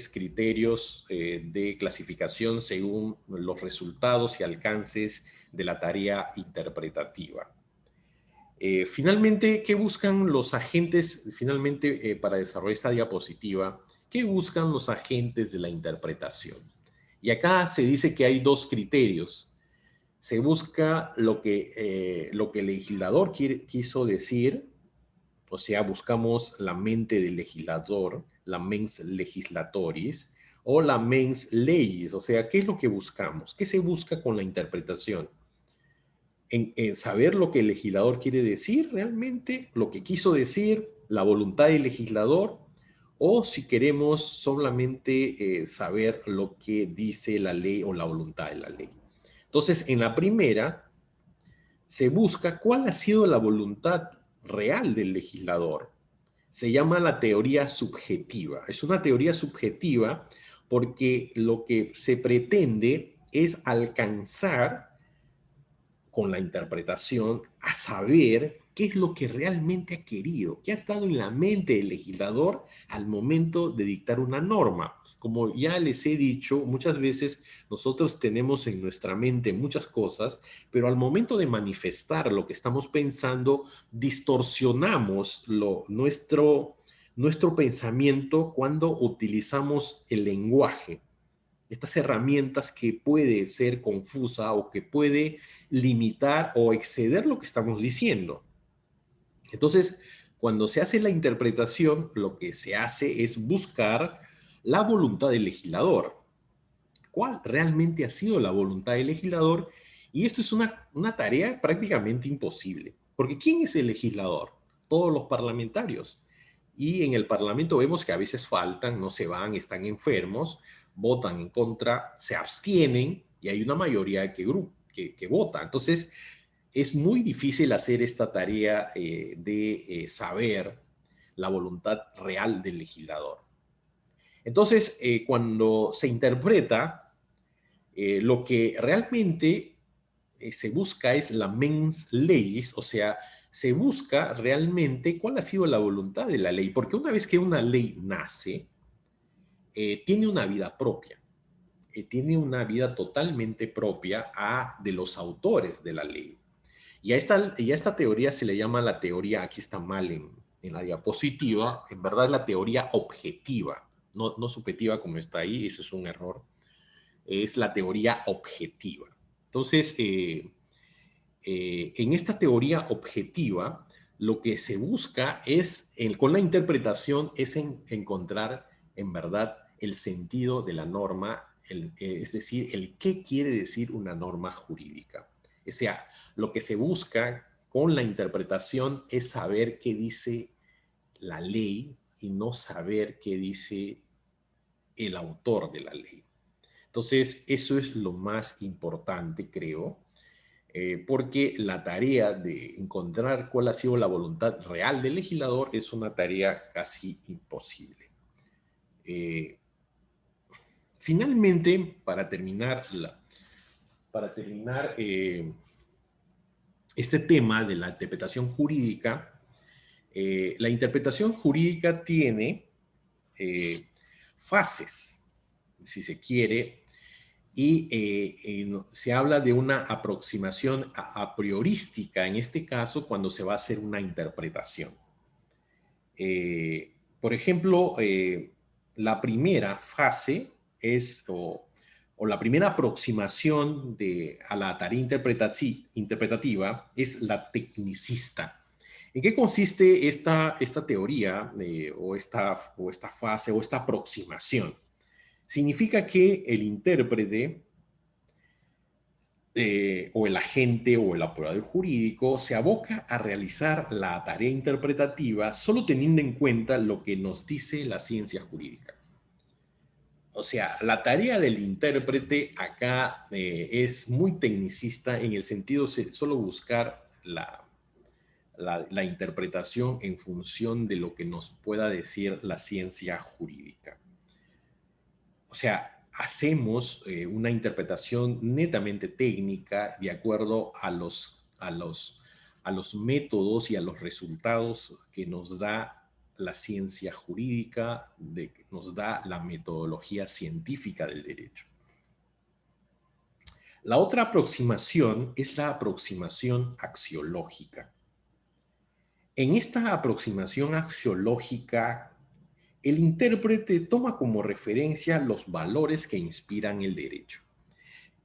criterios de clasificación según los resultados y alcances de la tarea interpretativa. Finalmente, ¿qué buscan los agentes, finalmente, para desarrollar esta diapositiva? ¿Qué buscan los agentes de la interpretación? Y acá se dice que hay dos criterios. Se busca lo que el legislador quiso decir, o sea, buscamos la mente del legislador, la mens legislatoris, o la mens legis, o sea, ¿qué es lo que buscamos? ¿Qué se busca con la interpretación? En saber lo que el legislador quiere decir realmente, lo que quiso decir, la voluntad del legislador, o si queremos solamente saber lo que dice la ley o la voluntad de la ley. Entonces, en la primera, se busca cuál ha sido la voluntad real del legislador. Se llama la teoría subjetiva. Es una teoría subjetiva porque lo que se pretende es alcanzar con la interpretación a saber qué es lo que realmente ha querido, qué ha estado en la mente del legislador al momento de dictar una norma. Como ya les he dicho, muchas veces nosotros tenemos en nuestra mente muchas cosas, pero al momento de manifestar lo que estamos pensando, distorsionamos nuestro pensamiento cuando utilizamos el lenguaje. Estas herramientas que puede ser confusa o que puede limitar o exceder lo que estamos diciendo. Entonces, cuando se hace la interpretación, lo que se hace es buscar la voluntad del legislador. ¿Cuál realmente ha sido la voluntad del legislador? Y esto es una tarea prácticamente imposible. Porque ¿quién es el legislador? Todos los parlamentarios. Y en el Parlamento vemos que a veces faltan, no se van, están enfermos, votan en contra, se abstienen y hay una mayoría que vota. Entonces, es muy difícil hacer esta tarea de saber la voluntad real del legislador. Entonces, cuando se interpreta, lo que realmente se busca es la mens legis, o sea, se busca realmente cuál ha sido la voluntad de la ley, porque una vez que una ley nace, tiene una vida propia, tiene una vida totalmente propia de los autores de la ley. Y a esta teoría se le llama la teoría, aquí está mal en la diapositiva, en verdad es la teoría objetiva, no subjetiva como está ahí, eso es un error, es la teoría objetiva. Entonces, en esta teoría objetiva, lo que se busca es, con la interpretación, es encontrar en verdad el sentido de la norma, es decir, el qué quiere decir una norma jurídica. O sea, lo que se busca con la interpretación es saber qué dice la ley y no saber qué dice el autor de la ley. Entonces, eso es lo más importante, creo, porque la tarea de encontrar cuál ha sido la voluntad real del legislador es una tarea casi imposible. Finalmente, para terminar este tema de la interpretación jurídica, la interpretación jurídica tiene fases, si se quiere, y se habla de una aproximación a priorística, en este caso, cuando se va a hacer una interpretación. Por ejemplo, la primera fase es, o la primera aproximación a la tarea interpretativa es la tecnicista. ¿En qué consiste esta teoría o esta fase o esta aproximación? Significa que el intérprete o el agente o el apurador jurídico se aboca a realizar la tarea interpretativa solo teniendo en cuenta lo que nos dice la ciencia jurídica. O sea, la tarea del intérprete acá es muy tecnicista en el sentido de solo buscar la interpretación en función de lo que nos pueda decir la ciencia jurídica. O sea, hacemos una interpretación netamente técnica de acuerdo a los métodos y a los resultados que nos da la ciencia jurídica, que nos da la metodología científica del derecho. La otra aproximación es la aproximación axiológica. En esta aproximación axiológica, el intérprete toma como referencia los valores que inspiran el derecho.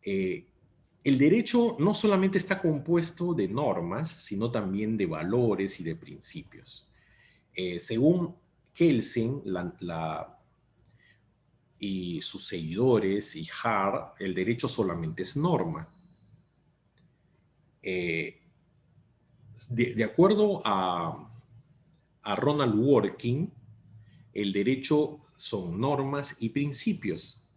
El derecho no solamente está compuesto de normas, sino también de valores y de principios. Según Kelsen y sus seguidores y Hart, el derecho solamente es norma. De acuerdo a Ronald Dworkin, el derecho son normas y principios.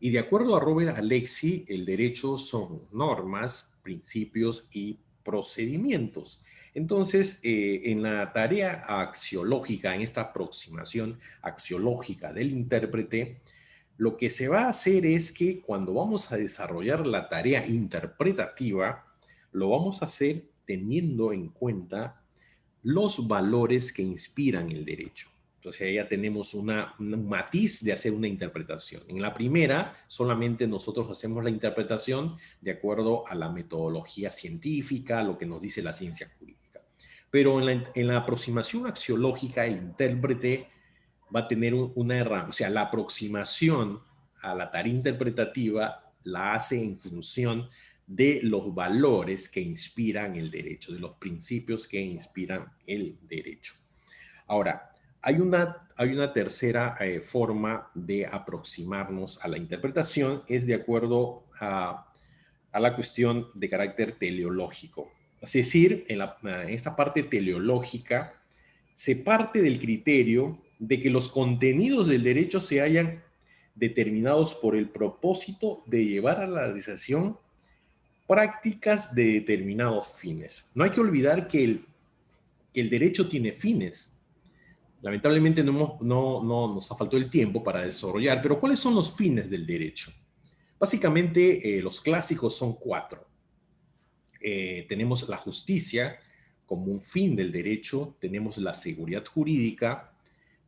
Y de acuerdo a Robert Alexy, el derecho son normas, principios y procedimientos. Entonces, en la tarea axiológica, en esta aproximación axiológica del intérprete, lo que se va a hacer es que cuando vamos a desarrollar la tarea interpretativa, lo vamos a hacer teniendo en cuenta los valores que inspiran el derecho. Entonces ya tenemos un matiz de hacer una interpretación. En la primera, solamente nosotros hacemos la interpretación de acuerdo a la metodología científica, lo que nos dice la ciencia jurídica. Pero en la aproximación axiológica, el intérprete va a tener una herramienta, o sea, la aproximación a la tarea interpretativa la hace en función de los valores que inspiran el derecho, de los principios que inspiran el derecho. Ahora, hay una tercera forma de aproximarnos a la interpretación, es de acuerdo a la cuestión de carácter teleológico. Es decir, en esta parte teleológica se parte del criterio de que los contenidos del derecho se hayan determinados por el propósito de llevar a la realización prácticas de determinados fines. No hay que olvidar que el derecho tiene fines. Lamentablemente no nos ha faltado el tiempo para desarrollar, pero ¿cuáles son los fines del derecho? Básicamente, los clásicos son 4. Tenemos la justicia como un fin del derecho, tenemos la seguridad jurídica,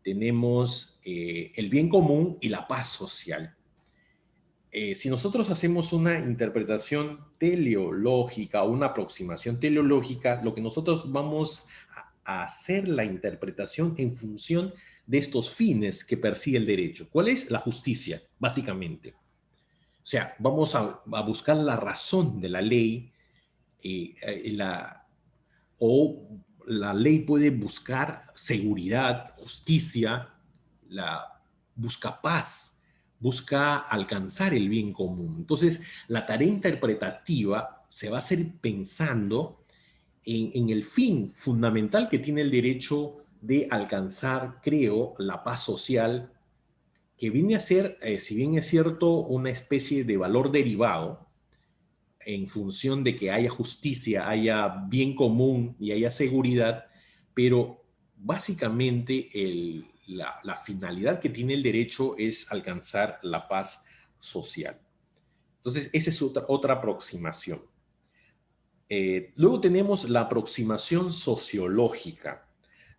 tenemos el bien común y la paz social. Si nosotros hacemos una interpretación teleológica o una aproximación teleológica, lo que nosotros vamos a hacer la interpretación en función de estos fines que persigue el derecho. ¿Cuál es? La justicia, básicamente. O sea, vamos a buscar la razón de la ley o la ley puede buscar seguridad, justicia, busca paz, busca alcanzar el bien común. Entonces, la tarea interpretativa se va a hacer pensando en el fin fundamental que tiene el derecho de alcanzar, creo, la paz social, que viene a ser, si bien es cierto, una especie de valor derivado, en función de que haya justicia, haya bien común y haya seguridad, pero básicamente la finalidad que tiene el derecho es alcanzar la paz social. Entonces, esa es otra aproximación. Luego tenemos la aproximación sociológica.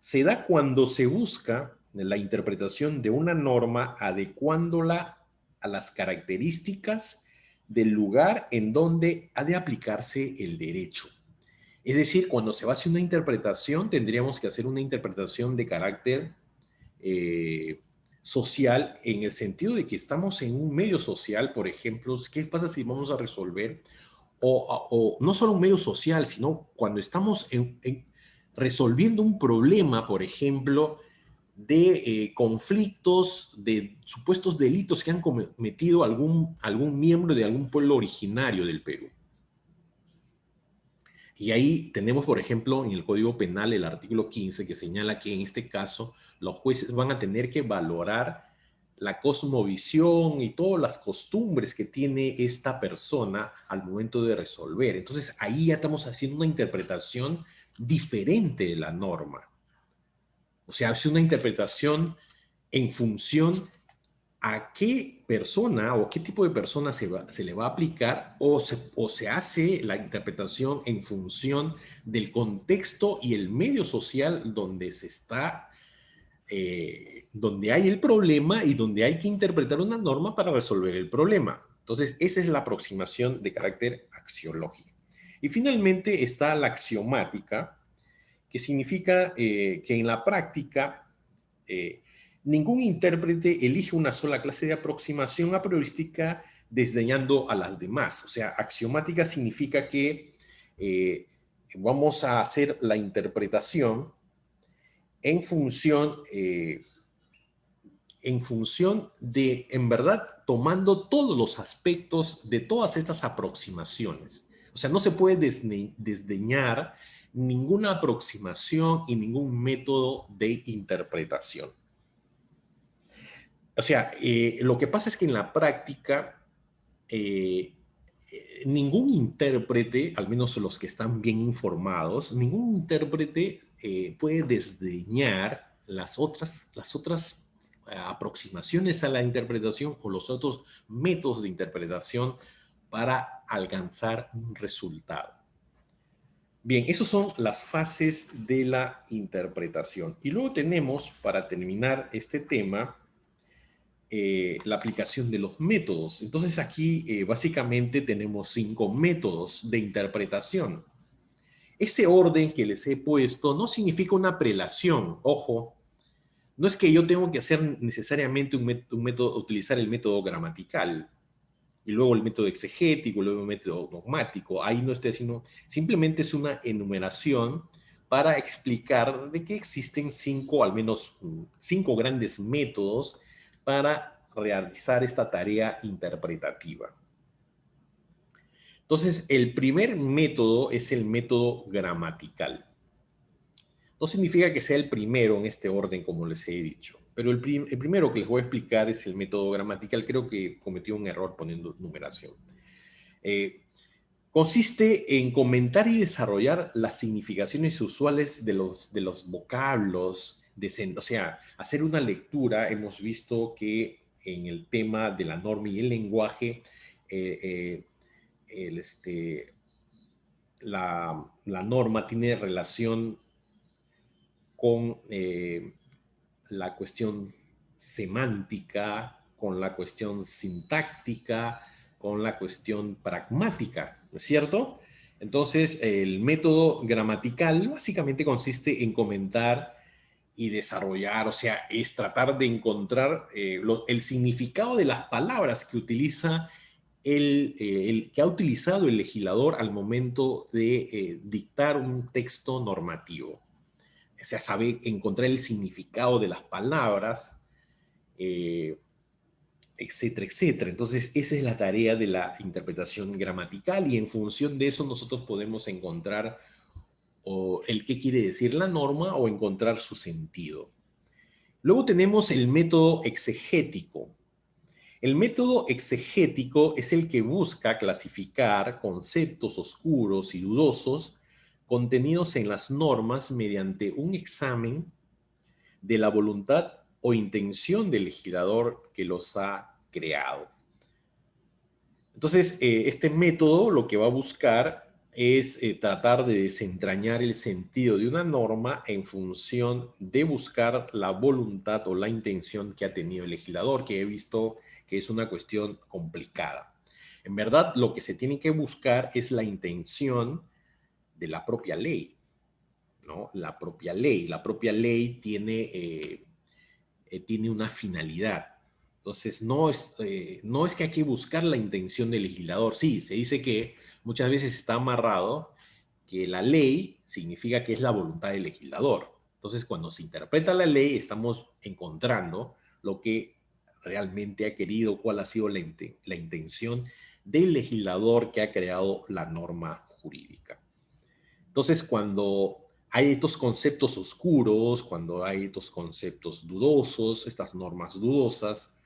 Se da cuando se busca la interpretación de una norma adecuándola a las características del lugar en donde ha de aplicarse el derecho. Es decir, cuando se va a hacer una interpretación, tendríamos que hacer una interpretación de carácter social, en el sentido de que estamos en un medio social, por ejemplo. ¿Qué pasa si vamos a resolver? O no solo un medio social, sino cuando estamos resolviendo un problema, por ejemplo, de conflictos, de supuestos delitos que han cometido algún miembro de algún pueblo originario del Perú. Y ahí tenemos, por ejemplo, en el Código Penal el artículo 15 que señala que en este caso los jueces van a tener que valorar la cosmovisión y todas las costumbres que tiene esta persona al momento de resolver. Entonces ahí ya estamos haciendo una interpretación diferente de la norma. O sea, es una interpretación en función a qué persona o qué tipo de persona se le va a aplicar o se hace la interpretación en función del contexto y el medio social donde se está, donde hay el problema y donde hay que interpretar una norma para resolver el problema. Entonces, esa es la aproximación de carácter axiológico. Y finalmente está la axiomática, que significa que en la práctica ningún intérprete elige una sola clase de aproximación a priorística desdeñando a las demás. O sea, axiomática significa que vamos a hacer la interpretación en función de, en verdad, tomando todos los aspectos de todas estas aproximaciones. O sea, no se puede desdeñar ninguna aproximación y ningún método de interpretación. O sea, lo que pasa es que en la práctica, ningún intérprete, al menos los que están bien informados, ningún intérprete puede desdeñar las otras aproximaciones a la interpretación o los otros métodos de interpretación para alcanzar un resultado. Bien, esas son las fases de la interpretación. Y luego tenemos, para terminar este tema, la aplicación de los métodos. Entonces aquí básicamente tenemos 5 métodos de interpretación. Ese orden que les he puesto no significa una prelación, ojo. No es que yo tengo que hacer necesariamente un método, utilizar el método gramatical y luego el método exegético, luego el método dogmático. Ahí no estoy haciendo, simplemente es una enumeración para explicar de que existen 5, al menos 5 grandes métodos para realizar esta tarea interpretativa. Entonces, el primer método es el método gramatical. No significa que sea el primero en este orden, como les he dicho, pero el primero que les voy a explicar es el método gramatical. Creo que cometí un error poniendo numeración. Consiste en comentar y desarrollar las significaciones usuales de los vocablos, o sea, hacer una lectura. Hemos visto que en el tema de la norma y el lenguaje, la norma tiene relación con la cuestión semántica, con la cuestión sintáctica, con la cuestión pragmática, ¿no es cierto? Entonces, el método gramatical básicamente consiste en comentar y desarrollar, o sea, es tratar de encontrar el significado de las palabras que utiliza que ha utilizado el legislador al momento de dictar un texto normativo. O sea, saber encontrar el significado de las palabras, etcétera, etcétera. Entonces, esa es la tarea de la interpretación gramatical y en función de eso nosotros podemos encontrar el qué quiere decir la norma o encontrar su sentido. Luego tenemos el método exegético. El método exegético es el que busca clasificar conceptos oscuros y dudosos contenidos en las normas mediante un examen de la voluntad o intención del legislador que los ha creado. Entonces, este método lo que va a buscar es tratar de desentrañar el sentido de una norma en función de buscar la voluntad o la intención que ha tenido el legislador, que he visto que es una cuestión complicada. En verdad, lo que se tiene que buscar es la intención de la propia ley, ¿no? La propia ley tiene una finalidad. Entonces, no es que hay que buscar la intención del legislador. Sí, se dice que muchas veces está amarrado que la ley significa que es la voluntad del legislador. Entonces, cuando se interpreta la ley, estamos encontrando lo que realmente ha querido, cuál ha sido la intención del legislador que ha creado la norma jurídica. Entonces, cuando hay estos conceptos oscuros, cuando hay estos conceptos dudosos, estas normas dudosas,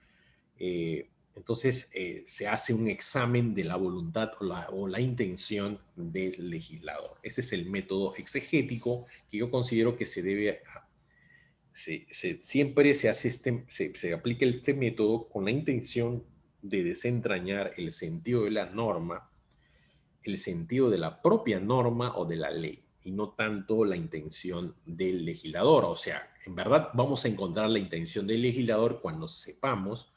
entonces se hace un examen de la voluntad o la intención del legislador. Ese es el método exegético que yo considero que se debe, siempre se hace se aplica este método con la intención de desentrañar el sentido de la norma, el sentido de la propia norma o de la ley, y no tanto la intención del legislador. O sea, en verdad vamos a encontrar la intención del legislador cuando sepamos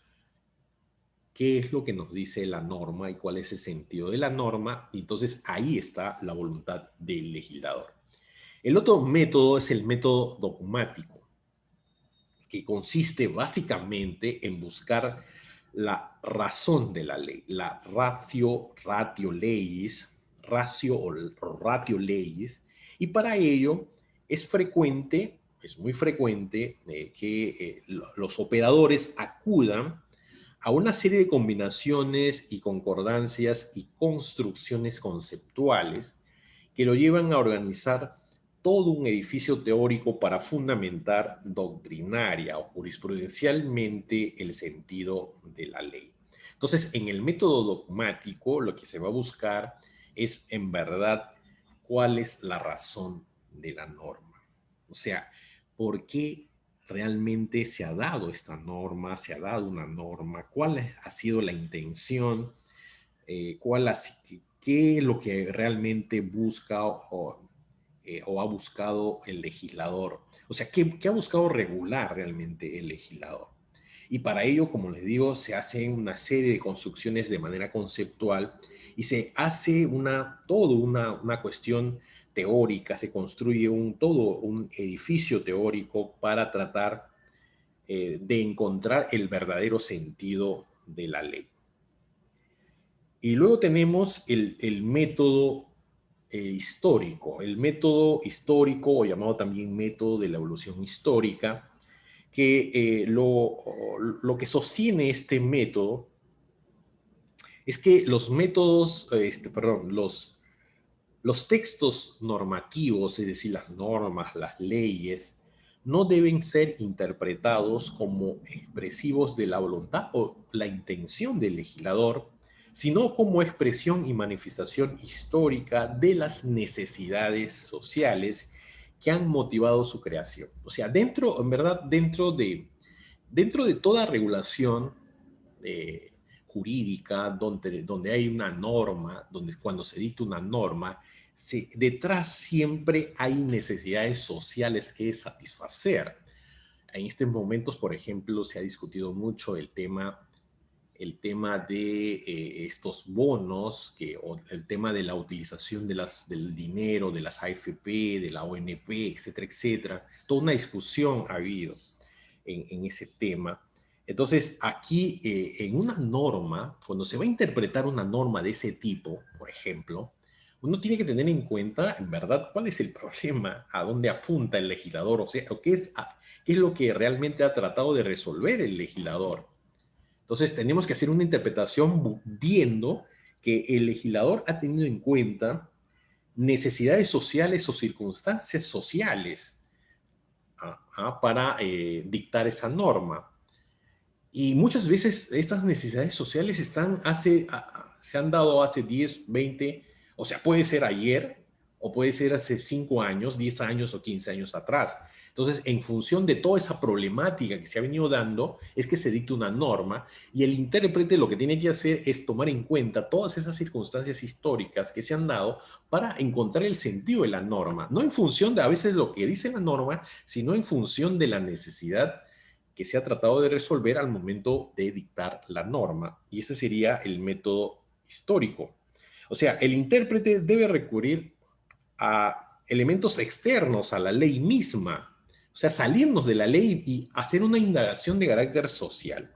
qué es lo que nos dice la norma y cuál es el sentido de la norma, y entonces ahí está la voluntad del legislador. El otro método es el método dogmático, que consiste básicamente en buscar la razón de la ley, la ratio legis, ratio o ratio legis, y para ello es frecuente, es muy frecuente que los operadores acudan a una serie de combinaciones y concordancias y construcciones conceptuales que lo llevan a organizar todo un edificio teórico para fundamentar doctrinaria o jurisprudencialmente el sentido de la ley. Entonces, en el método dogmático, lo que se va a buscar es, en verdad, cuál es la razón de la norma. O sea, ¿por qué realmente se ha dado esta norma? ¿Se ha dado una norma? ¿Cuál ha sido la intención? ¿Qué es lo que realmente busca o ha buscado el legislador? O sea, ¿qué ha buscado regular realmente el legislador? Y para ello, como les digo, se hacen una serie de construcciones de manera conceptual y se hace una cuestión teórica, se construye todo un edificio teórico para tratar de encontrar el verdadero sentido de la ley. Y luego tenemos el método histórico, el método histórico o llamado también método de la evolución histórica, que lo que sostiene este método es que los métodos, los textos normativos, es decir, las normas, las leyes, no deben ser interpretados como expresivos de la voluntad o la intención del legislador, sino como expresión y manifestación histórica de las necesidades sociales que han motivado su creación. O sea, en verdad, dentro de toda regulación jurídica, donde hay una norma, donde cuando se dicta una norma, detrás siempre hay necesidades sociales que satisfacer. En estos momentos, por ejemplo, se ha discutido mucho el tema de estos bonos, o el tema de la utilización del dinero, de las AFP, de la ONP, etcétera, etcétera. Toda una discusión ha habido en ese tema. Entonces, aquí en una norma, cuando se va a interpretar una norma de ese tipo, por ejemplo, uno tiene que tener en cuenta, en verdad, cuál es el problema, a dónde apunta el legislador, o sea, qué es lo que realmente ha tratado de resolver el legislador. Entonces, tenemos que hacer una interpretación viendo que el legislador ha tenido en cuenta necesidades sociales o circunstancias sociales para dictar esa norma. Y muchas veces estas necesidades sociales se han dado hace 10, 20, o sea, puede ser ayer o puede ser hace 5 años, 10 años o 15 años atrás. Entonces, en función de toda esa problemática que se ha venido dando, es que se dicta una norma y el intérprete lo que tiene que hacer es tomar en cuenta todas esas circunstancias históricas que se han dado para encontrar el sentido de la norma. No en función de a veces lo que dice la norma, sino en función de la necesidad que se ha tratado de resolver al momento de dictar la norma. Y ese sería el método histórico. O sea, el intérprete debe recurrir a elementos externos a la ley misma. O sea, salirnos de la ley y hacer una indagación de carácter social.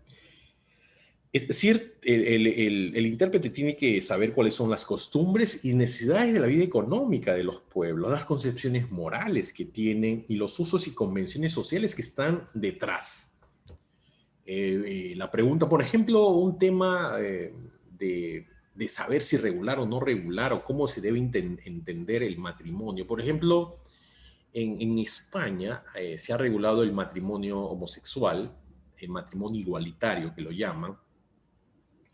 Es decir, el intérprete tiene que saber cuáles son las costumbres y necesidades de la vida económica de los pueblos, las concepciones morales que tienen y los usos y convenciones sociales que están detrás. La pregunta, por ejemplo, un tema de saber si regular o no regular o cómo se debe entender el matrimonio. Por ejemplo, en España se ha regulado el matrimonio homosexual, el matrimonio igualitario que lo llaman.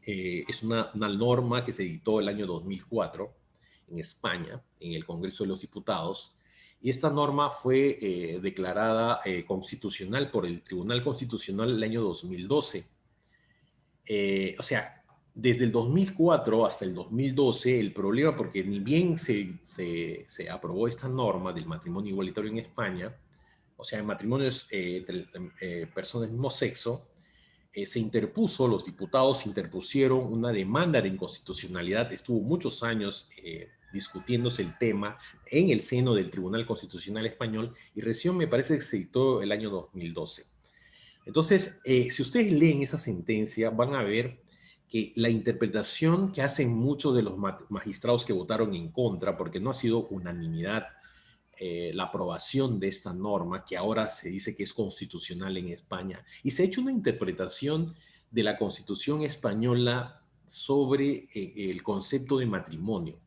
Es una norma que se dictó el año 2004 en España, en el Congreso de los Diputados, y esta norma fue declarada constitucional por el Tribunal Constitucional el año 2012. O sea, desde el 2004 hasta el 2012, el problema, porque ni bien se aprobó esta norma del matrimonio igualitario en España, o sea, en matrimonios entre personas del mismo sexo, los diputados interpusieron una demanda de inconstitucionalidad, estuvo muchos años discutiéndose el tema en el seno del Tribunal Constitucional Español y recién me parece que se dictó el año 2012. Entonces, si ustedes leen esa sentencia, van a ver que la interpretación que hacen muchos de los magistrados que votaron en contra, porque no ha sido unanimidad la aprobación de esta norma, que ahora se dice que es constitucional en España, y se ha hecho una interpretación de la Constitución española sobre el concepto de matrimonio.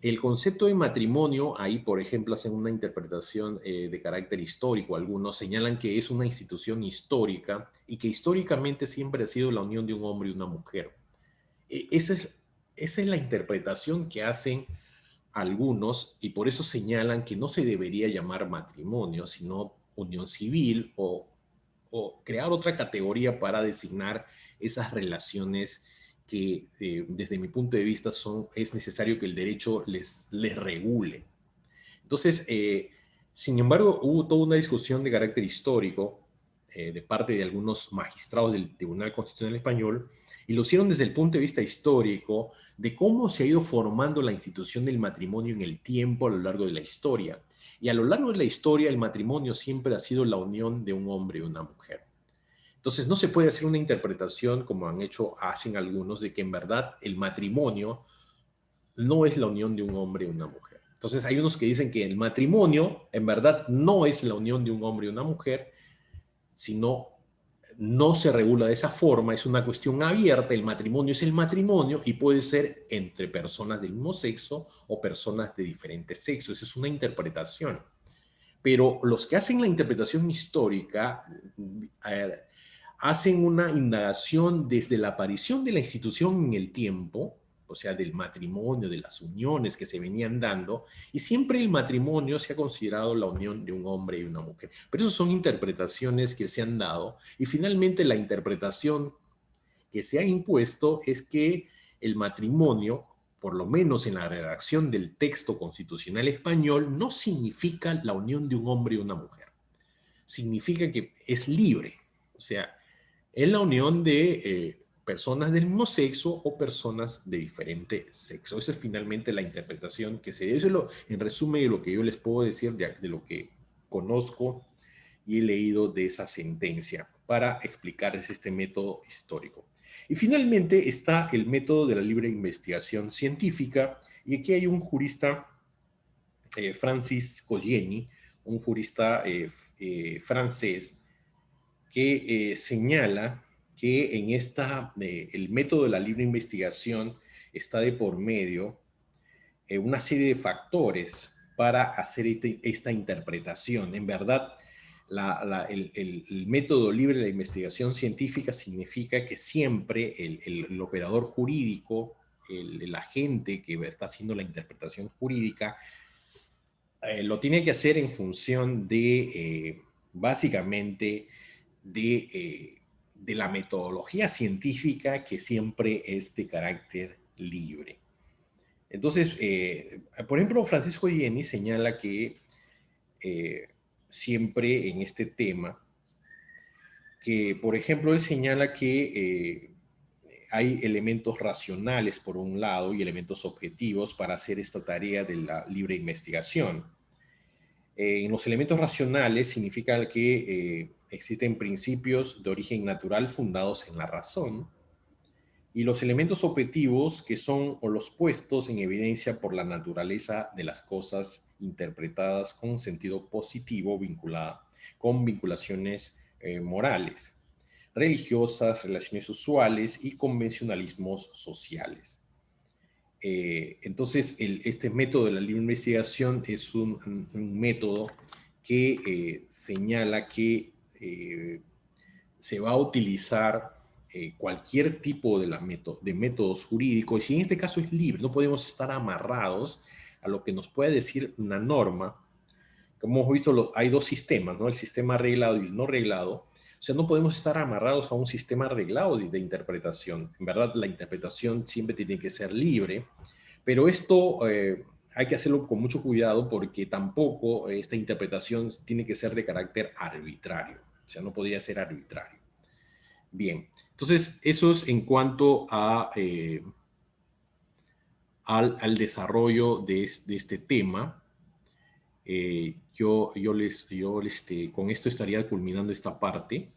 El concepto de matrimonio, ahí por ejemplo hacen una interpretación de carácter histórico. Algunos señalan que es una institución histórica y que históricamente siempre ha sido la unión de un hombre y una mujer. Esa es la interpretación que hacen algunos y por eso señalan que no se debería llamar matrimonio, sino unión civil o crear otra categoría para designar esas relaciones que desde mi punto de vista es necesario que el derecho les regule. Entonces, sin embargo, hubo toda una discusión de carácter histórico de parte de algunos magistrados del Tribunal Constitucional Español y lo hicieron desde el punto de vista histórico de cómo se ha ido formando la institución del matrimonio en el tiempo a lo largo de la historia. Y a lo largo de la historia el matrimonio siempre ha sido la unión de un hombre y una mujer. Entonces no se puede hacer una interpretación como hacen algunos de que en verdad el matrimonio no es la unión de un hombre y una mujer. Entonces hay unos que dicen que el matrimonio en verdad no es la unión de un hombre y una mujer, sino no se regula de esa forma, es una cuestión abierta, el matrimonio es el matrimonio y puede ser entre personas del mismo sexo o personas de diferentes sexos, esa es una interpretación. Pero los que hacen la interpretación histórica hacen una indagación desde la aparición de la institución en el tiempo, o sea, del matrimonio, de las uniones que se venían dando, y siempre el matrimonio se ha considerado la unión de un hombre y una mujer. Pero esas son interpretaciones que se han dado, y finalmente la interpretación que se ha impuesto es que el matrimonio, por lo menos en la redacción del texto constitucional español, no significa la unión de un hombre y una mujer. Significa que es libre, o sea, es la unión de personas del mismo sexo o personas de diferente sexo. Esa es finalmente la interpretación que se dio. En resumen, de lo que yo les puedo decir, de lo que conozco y he leído de esa sentencia para explicarles este método histórico. Y finalmente está el método de la libre investigación científica, y aquí hay un jurista, Francis Collini, un jurista francés, que señala que el método de la libre investigación está de por medio una serie de factores para hacer esta interpretación. En verdad, el método libre de la investigación científica significa que siempre el operador jurídico, el agente que está haciendo la interpretación jurídica, lo tiene que hacer en función de, básicamente, de la metodología científica que siempre es de carácter libre. Entonces, por ejemplo, Francisco Jenny señala que siempre en este tema, que por ejemplo él señala que hay elementos racionales por un lado y elementos objetivos para hacer esta tarea de la libre investigación. En los elementos racionales significa que existen principios de origen natural fundados en la razón, y los elementos objetivos que son o los puestos en evidencia por la naturaleza de las cosas interpretadas con sentido positivo vinculada con vinculaciones morales, religiosas, relaciones usuales y convencionalismos sociales. Entonces, este método de la libre investigación es un método que señala que se va a utilizar cualquier tipo de métodos jurídicos, y en este caso es libre, no podemos estar amarrados a lo que nos puede decir una norma. Como hemos visto, hay dos sistemas, ¿no? El sistema reglado y el no reglado. O sea, no podemos estar amarrados a un sistema reglado de interpretación. En verdad, la interpretación siempre tiene que ser libre, pero esto hay que hacerlo con mucho cuidado porque tampoco esta interpretación tiene que ser de carácter arbitrario. O sea, no podría ser arbitrario. Bien, entonces eso es en cuanto al desarrollo de este tema. Con esto estaría culminando esta parte.